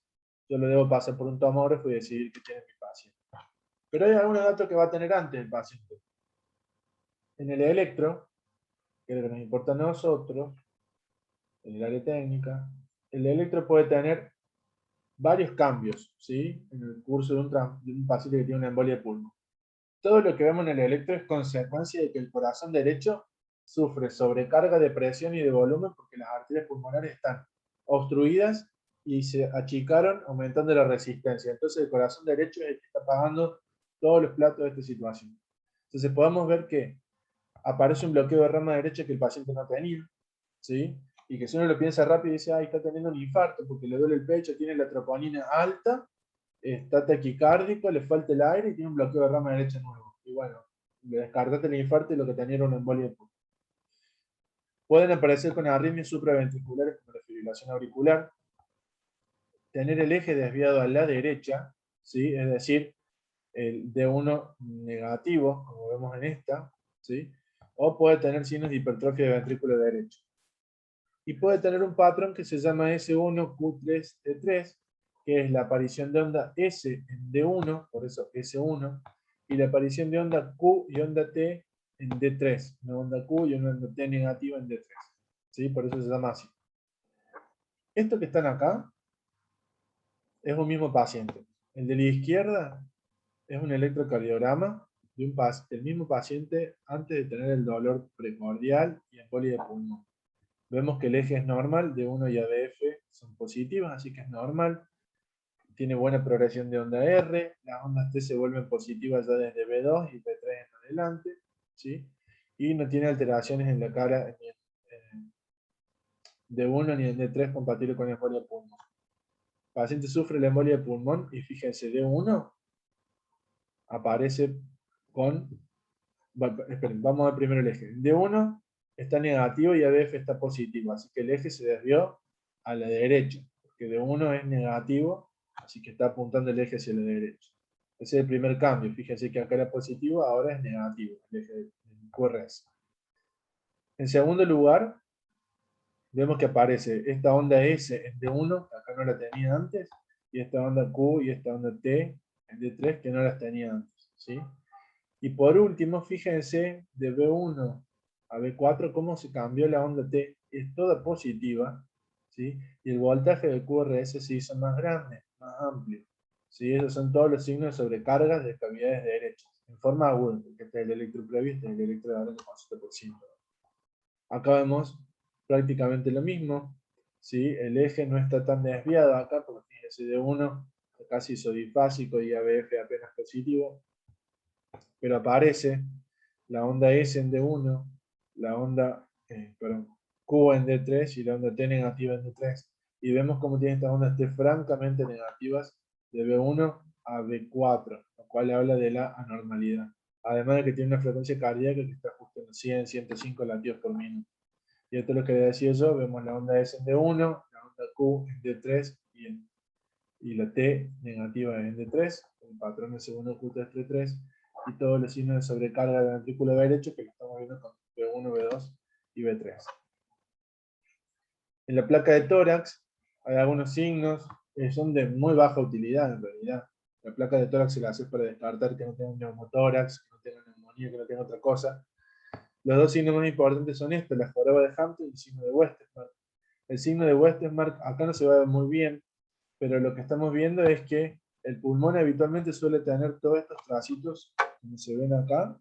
S1: yo lo debo pasar por un tomógrafo y decidir qué tiene mi paciente. Pero hay algunos datos que va a tener antes el paciente. En el electro, que es lo que nos importa a nosotros, en el área técnica, el electro puede tener varios cambios, ¿sí? En el curso de un paciente que tiene una embolia de pulmón. Todo lo que vemos en el electro es consecuencia de que el corazón derecho sufre sobrecarga de presión y de volumen porque las arterias pulmonares están obstruidas y se achicaron aumentando la resistencia. Entonces el corazón derecho es el que está pagando todos los platos de esta situación. Entonces podemos ver que aparece un bloqueo de rama derecha que el paciente no tenía, ¿sí? Y que si uno lo piensa rápido dice, ay, está teniendo un infarto porque le duele el pecho, tiene la troponina alta, está taquicárdico, le falta el aire y tiene un bloqueo de rama derecha nuevo. Y bueno, le descartaste el infarto y lo que tenía era una embolia de pulmón. Pueden aparecer con arritmias supraventriculares como la fibrilación auricular, tener el eje desviado a la derecha, ¿sí? Es decir, el D1 negativo, como vemos en esta, ¿sí? O puede tener signos de hipertrofia de ventrículo derecho. Y puede tener un patrón que se llama S1Q3T3, que es la aparición de onda S en D1, por eso S1, y la aparición de onda Q y onda T en D3, una onda Q y una onda T negativa en D3. ¿Sí? Por eso se llama así. Esto que están acá es un mismo paciente. El de la izquierda es un electrocardiograma del mismo paciente antes de tener el dolor precordial y embolia de pulmón. Vemos que el eje es normal, D1 y ABF son positivas, así que es normal. Tiene buena progresión de onda R, las ondas T se vuelven positivas ya desde B2 y B3 en adelante, ¿sí? Y no tiene alteraciones en la cara ni en D1 ni en D3 compatible con embolia de pulmón. El paciente sufre la embolia de pulmón y fíjense, D1 aparece con... Bueno, esperen, vamos a ver primero el eje. D1 está negativo y ABF está positivo, así que el eje se desvió a la derecha, porque D1 es negativo, así que está apuntando el eje hacia la derecha. Ese es el primer cambio, fíjense que acá era positivo, ahora es negativo, el eje del QRS. En segundo lugar, vemos que aparece esta onda S en D1, que acá no la tenía antes, y esta onda Q y esta onda T en D3, que no las tenía antes, ¿sí? Y por último, fíjense de B1 a B4 cómo se cambió la onda T. Es toda positiva, ¿sí? Y el voltaje del QRS se hizo más grande, más amplio, ¿sí? Esos son todos los signos de sobrecargas de cavidades derechas, en forma aguda, porque este es el electro previo, este es el electro de ahora con 7%. Acá vemos prácticamente lo mismo, ¿sí? El eje no está tan desviado acá, porque fíjense de 1 casi hizo difásico y ABF apenas positivo. Pero aparece la onda S en D1, la onda Q en D3 y la onda T negativa en D3. Y vemos cómo tiene estas ondas T francamente negativas de B1 a B4, lo cual habla de la anormalidad. Además de que tiene una frecuencia cardíaca que está justo en los 100, 105 latidos por minuto. Y esto es lo que decía yo, vemos la onda S en D1, la onda Q en D3 y la T negativa en D3, el patrón de segundo Q3, T3, y todos los signos de sobrecarga del ventrículo derecho que lo estamos viendo con B1, B2 y B3. En la placa de tórax hay algunos signos que son de muy baja utilidad en realidad. La placa de tórax se la hace para descartar que no tenga un neumotórax, que no tenga neumonía, que no tenga otra cosa. Los dos signos más importantes son estos, la joroba de Hampton y el signo de Westermarck. El signo de Westermarck acá no se va a ver muy bien, pero lo que estamos viendo es que el pulmón habitualmente suele tener todos estos tracitos, como se ven acá,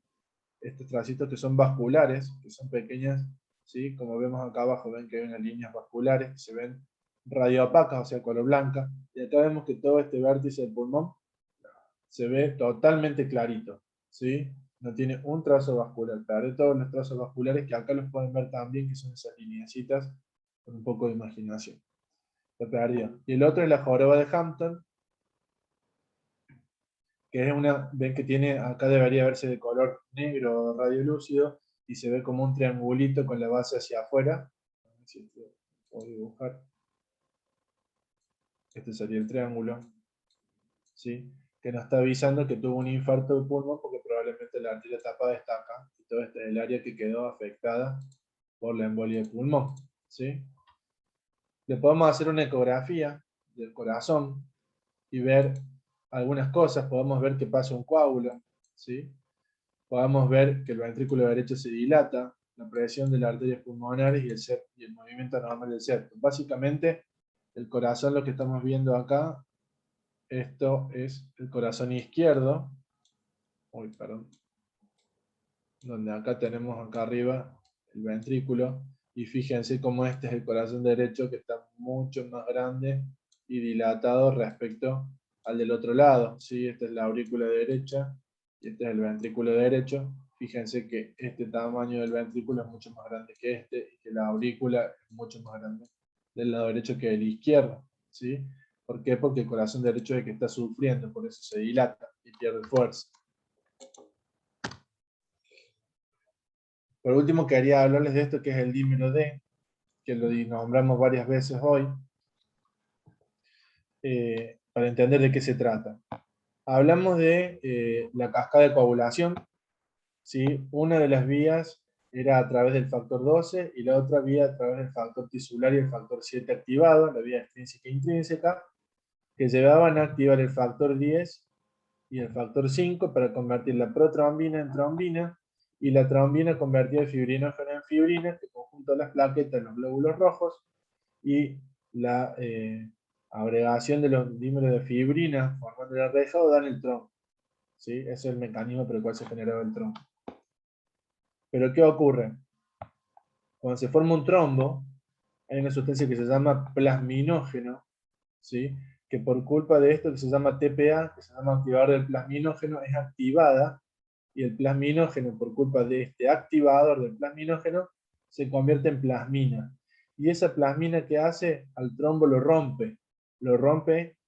S1: estos tracitos que son vasculares, que son pequeñas, ¿sí? Como vemos acá abajo, ven que hay unas líneas vasculares que se ven radioopacas, o sea, color blanca, y acá vemos que todo este vértice del pulmón se ve totalmente clarito, ¿sí? No tiene un trazo vascular, pero todos los trazos vasculares que acá los pueden ver también, que son esas lineecitas con un poco de imaginación. Lo perdió. Y el otro es la joroba de Hampton, que es una, ven que tiene, acá debería verse de color negro radiolúcido, y se ve como un triangulito con la base hacia afuera. A ver si puedo dibujar. Este sería el triángulo, ¿sí? Que nos está avisando que tuvo un infarto de pulmón porque probablemente la arteria tapada está acá, y todo este es el área que quedó afectada por la embolia de pulmón, ¿sí? Le podemos hacer una ecografía del corazón y ver algunas cosas. Podemos ver que pasa un coágulo, ¿sí? Podemos ver que el ventrículo derecho se dilata, la presión de las arterias pulmonares y el movimiento normal del septum. Básicamente, el corazón, lo que estamos viendo acá, esto es el corazón izquierdo, donde acá tenemos acá arriba el ventrículo, y fíjense cómo este es el corazón derecho, que está mucho más grande y dilatado respecto al del otro lado, ¿sí? Esta es la aurícula derecha, y este es el ventrículo derecho. Fíjense que este tamaño del ventrículo es mucho más grande que este, y que la aurícula es mucho más grande del lado derecho que del izquierdo, ¿sí? ¿Por qué? Porque el corazón derecho es el que está sufriendo, por eso se dilata y pierde fuerza. Por último, quería hablarles de esto que es el dímero D, que lo nombramos varias veces hoy, para entender de qué se trata. Hablamos de la cascada de coagulación, ¿sí? Una de las vías era a través del factor 12 y la otra vía a través del factor tisular y el factor 7 activado, la vía extrínseca e intrínseca, que llevaban a activar el factor 10 y el factor 5 para convertir la protrombina en trombina, y la trombina convertía el fibrinógeno en fibrina, que conjunto las plaquetas en los glóbulos rojos, y la agregación de los dímeros de fibrina formando el enrejado dan el trombo, ¿sí? Ese es el mecanismo por el cual se generaba el trombo. Pero ¿qué ocurre? Cuando se forma un trombo, hay una sustancia que se llama plasminógeno, ¿sí? Que por culpa de esto que se llama TPA, que se llama activador del plasminógeno, es activada, y el plasminógeno, por culpa de este activador del plasminógeno, se convierte en plasmina. Y esa plasmina, que hace, al trombo lo rompe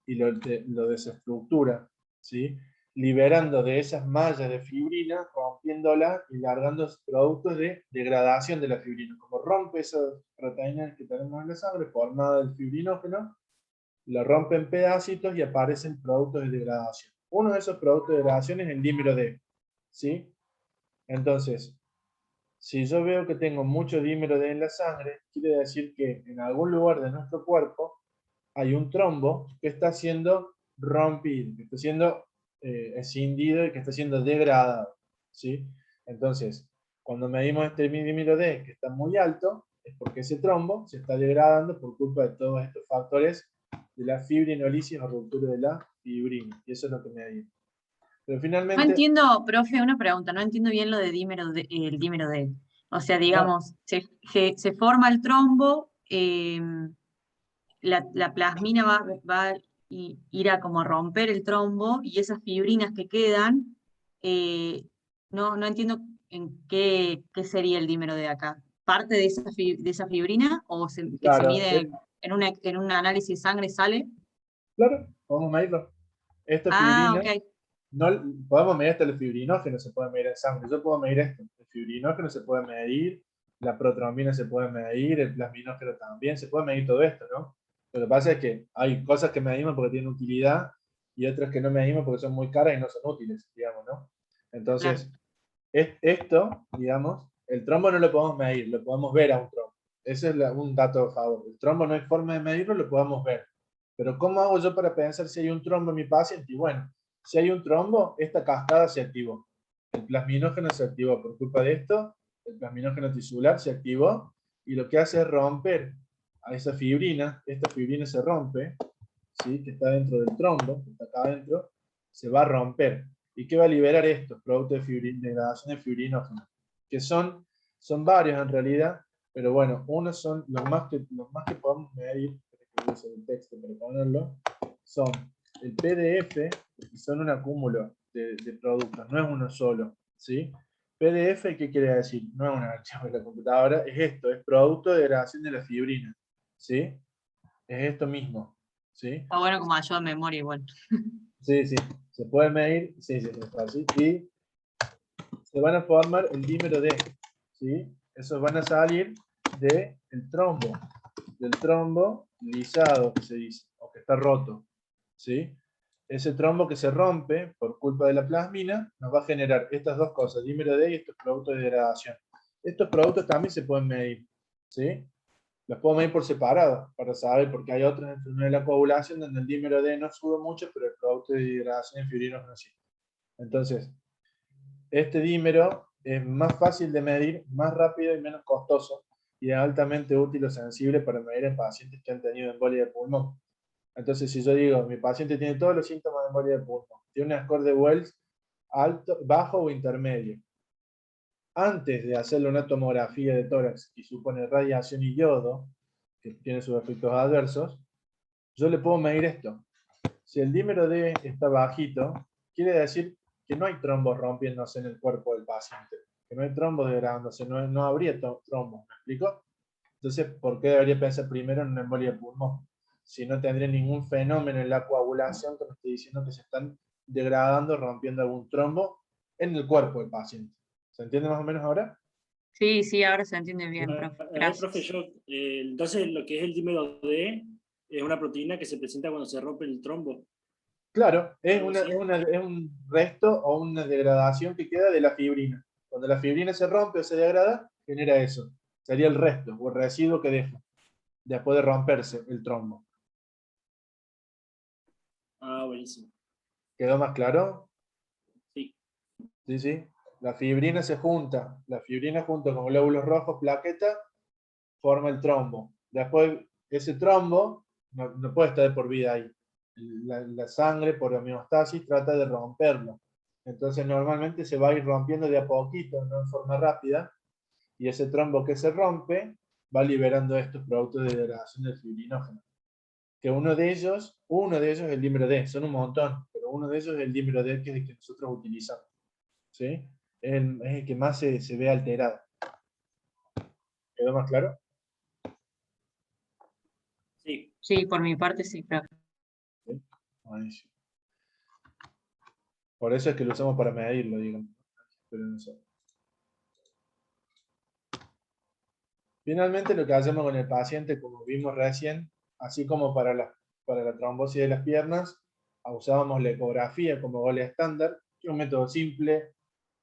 S1: y lo desestructura, ¿sí? Liberando de esas mallas de fibrina, rompiéndola y largando productos de degradación de la fibrina. Como rompe esas proteínas que tenemos en la sangre, formada del fibrinógeno, la rompe en pedacitos y aparecen productos de degradación. Uno de esos productos de degradación es el dímero D, ¿sí? Entonces, si yo veo que tengo mucho dímero D en la sangre, quiere decir que en algún lugar de nuestro cuerpo hay un trombo que está siendo rompido, que está siendo escindido y que está siendo degradado, ¿sí? Entonces, cuando medimos este dímero D que está muy alto, es porque ese trombo se está degradando por culpa de todos estos factores de la fibrinolisis o ruptura de la fibrina, y eso es lo que medimos. Pero
S4: No
S1: finalmente,
S4: entiendo, profe, una pregunta, no entiendo bien lo de el dímero D. O sea, digamos, se forma el trombo, la plasmina va a ir a como romper el trombo, y esas fibrinas que quedan, no entiendo en qué sería el dímero D acá. ¿Parte de esa fibrina o que se
S1: claro,
S4: mide en un análisis de sangre sale?
S1: claro, vamos a medirlo. Esta
S4: Ah,
S1: fibrina,
S4: ok.
S1: no, podemos medir hasta el fibrinógeno, se puede medir en sangre. Yo puedo medir esto. El fibrinógeno se puede medir, la protrombina se puede medir, el plasminógeno también, se puede medir todo esto, ¿no? Lo que pasa es que hay cosas que medimos porque tienen utilidad y otras que no medimos porque son muy caras y no son útiles, digamos, ¿no?
S4: Claro.
S1: Entonces, esto, digamos, el trombo no lo podemos medir, lo podemos ver a un trombo. Ese es un dato a favor. El trombo no hay forma de medirlo, lo podemos ver. Pero ¿cómo hago yo para pensar si hay un trombo en mi paciente? Y bueno, si hay un trombo, esta cascada se activó. El plasminógeno se activó por culpa de esto, el plasminógeno tisular se activó y lo que hace es romper a esa fibrina. Esta fibrina se rompe, ¿sí? Que está dentro del trombo, que está acá adentro, se va a romper. ¿Y qué va a liberar esto? Productos de degradación de fibrinógeno, que son varios en realidad, pero bueno, unos son los más que podemos medir, que use el texto para ponerlo, son el PDF, y son un acúmulo de productos, no es uno solo, ¿sí? PDF, ¿qué quiere decir? No es un archivo de la computadora, es esto, es producto de degradación de la fibrina, ¿sí? Es esto mismo, ¿sí?
S4: Está bueno como ayuda a memoria igual.
S1: Sí, sí, se puede medir, sí, sí, es fácil, y se van a formar el dímero D, ¿sí? Esos van a salir del trombo lisado, que se dice, o que está roto, ¿sí? Ese trombo que se rompe por culpa de la plasmina nos va a generar estas dos cosas, dímero D y estos productos de degradación. Estos productos también se pueden medir, ¿sí? Los puedo medir por separado para saber, porque hay otras enfermedades de la coagulación donde el dímero D no sube mucho, pero el producto de degradación en fibrinos no sí. Entonces, este dímero es más fácil de medir, más rápido y menos costoso, y es altamente útil o sensible para medir en pacientes que han tenido embolia de pulmón. Entonces, si yo digo, mi paciente tiene todos los síntomas de embolia de pulmón, tiene un score de Wells alto, bajo o intermedio, antes de hacerle una tomografía de tórax que supone radiación y yodo, que tiene sus efectos adversos, yo le puedo medir esto. Si el dímero D está bajito, quiere decir que no hay trombos rompiéndose en el cuerpo del paciente, que no hay trombos degradándose, no habría trombos, ¿me explico? Entonces, ¿por qué debería pensar primero en una embolia de pulmón? Si no tendría ningún fenómeno en la coagulación que me esté diciendo que se están degradando, rompiendo algún trombo en el cuerpo del paciente. ¿Se entiende más o menos ahora?
S4: Sí, sí, ahora se entiende bien, profe.
S5: A ver, profe,
S4: Gracias.
S5: entonces lo que es el dímero D es una proteína que se presenta cuando se rompe el trombo,
S1: Claro,
S5: algo así.
S1: es un resto o una degradación que queda de la fibrina. Cuando la fibrina se rompe o se degrada, genera eso. Sería el resto o el residuo que deja después de romperse el trombo.
S5: Ah, buenísimo.
S1: ¿Quedó más claro?
S5: Sí.
S1: Sí, sí. La fibrina se junta. La fibrina junto con glóbulos rojos, plaqueta, forma el trombo. Después, ese trombo no puede estar de por vida ahí. La sangre, por homeostasis, trata de romperlo. Entonces, normalmente se va a ir rompiendo de a poquito, no en forma rápida, y ese trombo que se rompe va liberando estos productos de degradación del fibrinógeno. Que uno de ellos es el dímero D, son un montón, pero uno de ellos es el dímero D, que es el que nosotros utilizamos, ¿sí? Es el que más se ve alterado. ¿Quedó más claro?
S5: Sí.
S4: Sí, por mi parte sí, profe.
S1: ¿Sí? Buenísimo. Por eso es que lo usamos para medirlo, digamos. Pero no sé. Finalmente, lo que hacemos con el paciente, como vimos recién, así como para la trombosis de las piernas, usábamos la ecografía como gol estándar, que es un método simple,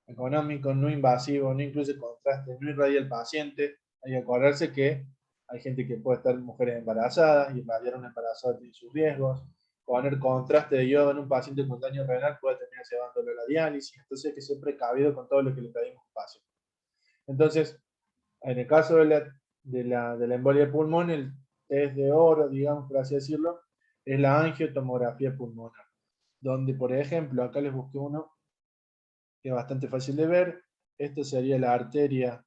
S1: económico, no invasivo, no incluye contraste, no irradia al paciente. Hay que acordarse que hay gente que puede estar mujeres embarazadas y irradiar una embarazada tiene sus riesgos. Poner contraste de yodo en un paciente con daño renal puede terminar llevándolo a la diálisis. Entonces hay que ser precavido con todo lo que le pedimos al paciente. Entonces, en el caso de la embolia de pulmón, el test de oro, digamos, por así decirlo, es la angiotomografía pulmonar. Donde, por ejemplo, acá les busqué uno que es bastante fácil de ver. Esto sería la arteria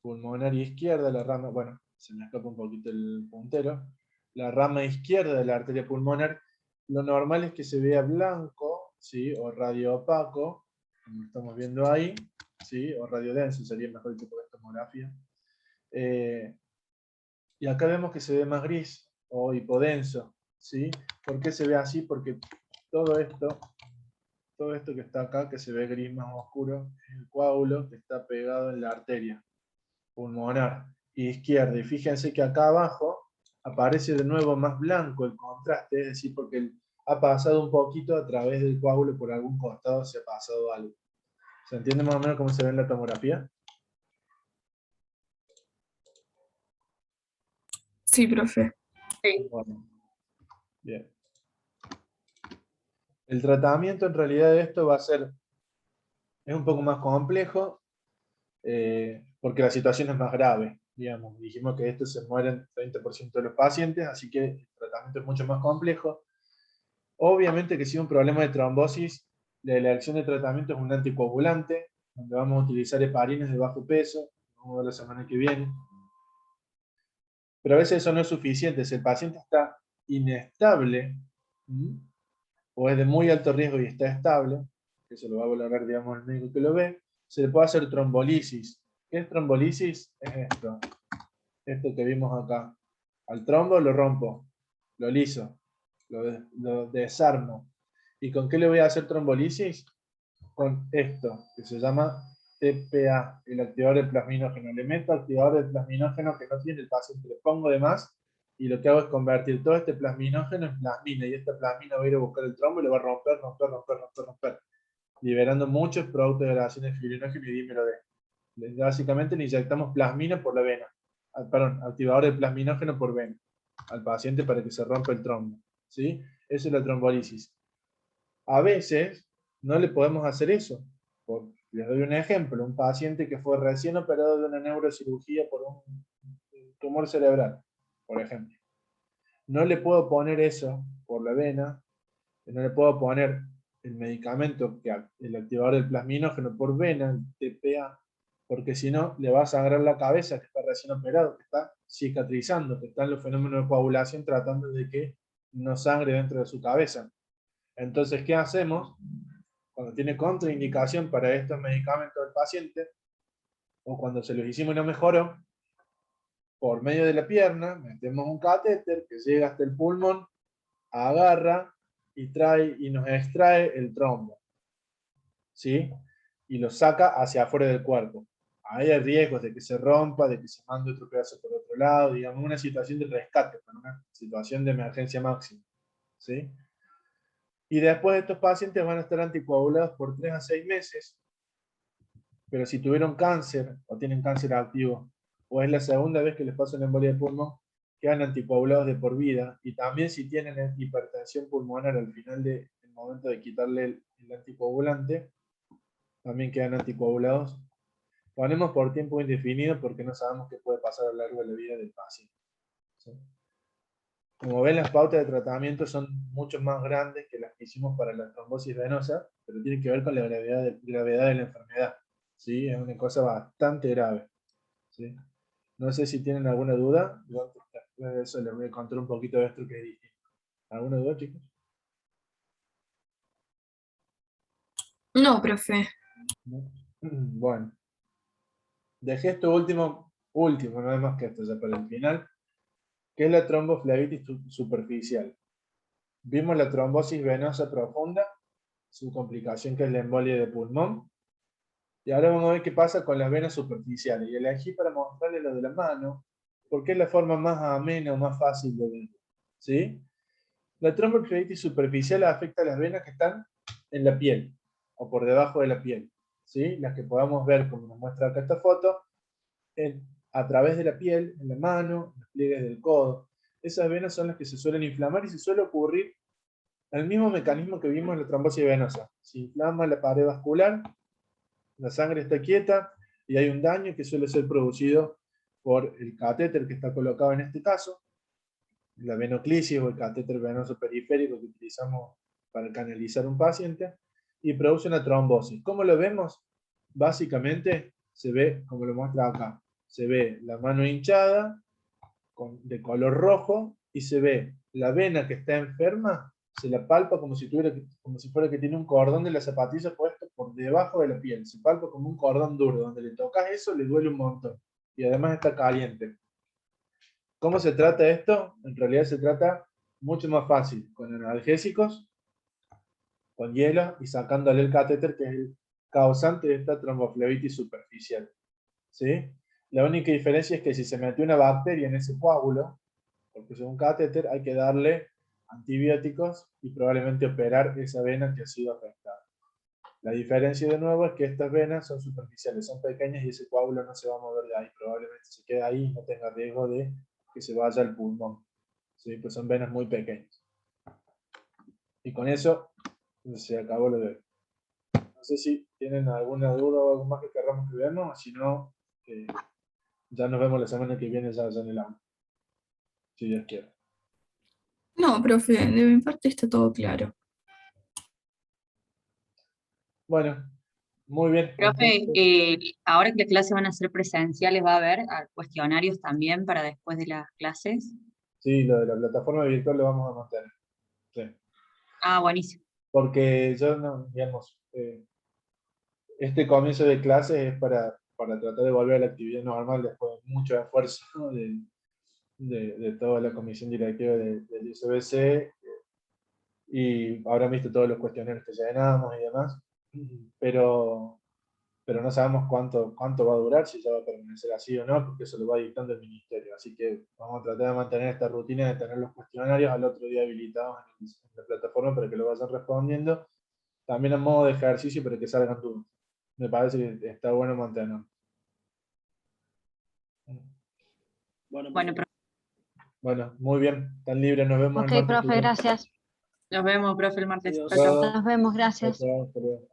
S1: pulmonar izquierda, la rama, bueno, se me escapa un poquito el puntero, la rama izquierda de la arteria pulmonar. Lo normal es que se vea blanco, ¿sí? O radio opaco, como estamos viendo ahí, ¿sí? O radio denso, sería mejor tipo de tomografía. Y acá vemos que se ve más gris o hipodenso, ¿sí? ¿Por qué se ve así? Porque todo esto que está acá, que se ve gris más oscuro, es el coágulo que está pegado en la arteria pulmonar izquierda. Y fíjense que acá abajo aparece de nuevo más blanco el contraste, es decir, porque ha pasado un poquito a través del coágulo, por algún costado se ha pasado algo. ¿Se entiende más o menos cómo se ve en la tomografía?
S2: Sí, profe.
S4: Sí.
S1: Bueno, bien. El tratamiento en realidad de esto va a ser, es un poco más complejo, porque la situación es más grave. Digamos, dijimos que esto se mueren 30% de los pacientes, así que el tratamiento es mucho más complejo. Obviamente que si hay un problema de trombosis, la elección de tratamiento es un anticoagulante, donde vamos a utilizar heparines de bajo peso, vamos a ver la semana que viene. Pero a veces eso no es suficiente. Si el paciente está inestable, o es de muy alto riesgo y está estable, que se lo va a valorar, digamos, el médico que lo ve, se le puede hacer trombolisis. ¿Qué es trombolisis? Es esto que vimos acá. Al trombo lo rompo, lo liso, lo desarmo. ¿Y con qué le voy a hacer trombolisis? Con esto, que se llama TPA, el activador del plasminógeno. Le meto activador del plasminógeno que no tiene el paciente, le pongo de más, y lo que hago es convertir todo este plasminógeno en plasmina, y esta plasmina va a ir a buscar el trombo y lo va a romper, liberando muchos productos de degradación de fibrinógeno y dímero D. Básicamente le inyectamos plasmina por la vena, perdón, activador de plasminógeno por vena, al paciente para que se rompa el trombo, ¿sí? Eso es la trombolisis. A veces no le podemos hacer eso. Les doy un ejemplo, un paciente que fue recién operado de una neurocirugía por un tumor cerebral, por ejemplo. No le puedo poner eso por la vena, no le puedo poner el medicamento, el activador del plasminógeno por vena, el TPA, porque si no, le va a sangrar la cabeza, que está recién operado, que está cicatrizando, que están los fenómenos de coagulación tratando de que no sangre dentro de su cabeza. Entonces, ¿qué hacemos? Cuando tiene contraindicación para estos medicamentos del paciente, o cuando se los hicimos y no mejoró, por medio de la pierna, metemos un catéter que llega hasta el pulmón, agarra y trae y nos extrae el trombo, ¿sí? Y lo saca hacia afuera del cuerpo. Ahí hay riesgos de que se rompa, de que se mande otro pedazo por otro lado, digamos, una situación de rescate, una situación de emergencia máxima, ¿sí? Y después estos pacientes van a estar anticoagulados por 3 a 6 meses, pero si tuvieron cáncer o tienen cáncer activo, o es la segunda vez que les pasa una embolia de pulmón, quedan anticoagulados de por vida. Y también si tienen hipertensión pulmonar al final del momento de quitarle el anticoagulante, también quedan anticoagulados. Ponemos por tiempo indefinido porque no sabemos qué puede pasar a lo largo de la vida del paciente, ¿sí? Como ven, las pautas de tratamiento son mucho más grandes que las que hicimos para la trombosis venosa, pero tienen que ver con la gravedad de la enfermedad, ¿sí? Es una cosa bastante grave, ¿sí? No sé si tienen alguna duda. Yo después de eso les voy a contar un poquito de esto que es distinto. ¿Alguna duda, chicos?
S2: No, profe.
S1: ¿No? Bueno, dejé esto último, no es más que esto, ya para el final, que es la tromboflebitis superficial. Vimos la trombosis venosa profunda, su complicación que es la embolia de pulmón, y ahora vamos a ver qué pasa con las venas superficiales. Y elegí para mostrarles lo de la mano, porque es la forma más amena o más fácil de ver, ¿sí? La tromboflebitis superficial afecta a las venas que están en la piel, o por debajo de la piel, ¿sí? Las que podamos ver, como nos muestra acá esta foto, a través de la piel, en la mano, en los pliegues del codo. Esas venas son las que se suelen inflamar y se suele ocurrir el mismo mecanismo que vimos en la trombosis venosa. Se inflama la pared vascular, la sangre está quieta y hay un daño que suele ser producido por el catéter que está colocado en este caso, la venoclisis o el catéter venoso periférico que utilizamos para canalizar un paciente, y produce una trombosis. ¿Cómo lo vemos? Básicamente se ve, como lo muestra acá, se ve la mano hinchada, de color rojo, y se ve la vena que está enferma, se la palpa como si fuera que tiene un cordón de la zapatilla puesto por debajo de la piel, se palpa como un cordón duro, donde le tocas eso le duele un montón, y además está caliente. ¿Cómo se trata esto? En realidad se trata mucho más fácil, con analgésicos, con hielo y sacándole el catéter, que es el causante de esta tromboflebitis superficial. ¿Sí? La única diferencia es que si se metió una bacteria en ese coágulo, porque es un catéter, hay que darle antibióticos y probablemente operar esa vena que ha sido afectada. La diferencia de nuevo es que estas venas son superficiales, son pequeñas y ese coágulo no se va a mover de ahí, probablemente se quede ahí y no tenga riesgo de que se vaya al pulmón. ¿Sí? Pues son venas muy pequeñas. Y con eso se acabó lo de hoy. No sé si tienen alguna duda o algo más que queramos que veamos, o si no, ya nos vemos la semana que viene ya en el aula. Si Dios quiere.
S2: No, profe, de mi parte está todo claro.
S1: Bueno, muy bien.
S4: Profe,
S1: Entonces,
S4: ahora que las clases van a ser presenciales, ¿va a haber cuestionarios también para después de las clases?
S1: sí, lo de la plataforma virtual lo vamos a mantener. Sí.
S4: Ah, buenísimo.
S1: Porque yo no, digamos, este comienzo de clases es para tratar de volver a la actividad normal después de mucho esfuerzo, ¿no? de toda la comisión directiva del ICBC, y habrán visto todos los cuestionarios que llenamos y demás, pero no sabemos cuánto va a durar, si ya va a permanecer así o no, porque eso lo va dictando el ministerio. Así que vamos a tratar de mantener esta rutina de tener los cuestionarios al otro día habilitados en la plataforma para que lo vayan respondiendo, también a modo de ejercicio para que salgan dudas. Me parece que está bueno mantenerlo.
S5: Bueno,
S4: Bueno,
S5: perfecto.
S1: Bueno, muy bien, están libres, nos vemos el
S3: Ok,
S1: martes que
S3: profe,
S1: viene.
S3: gracias.
S4: nos vemos, profe, el martes.
S5: Adiós.
S4: Chau, chau.
S3: Nos vemos,
S1: Chao,
S3: gracias.
S1: chao, hasta luego.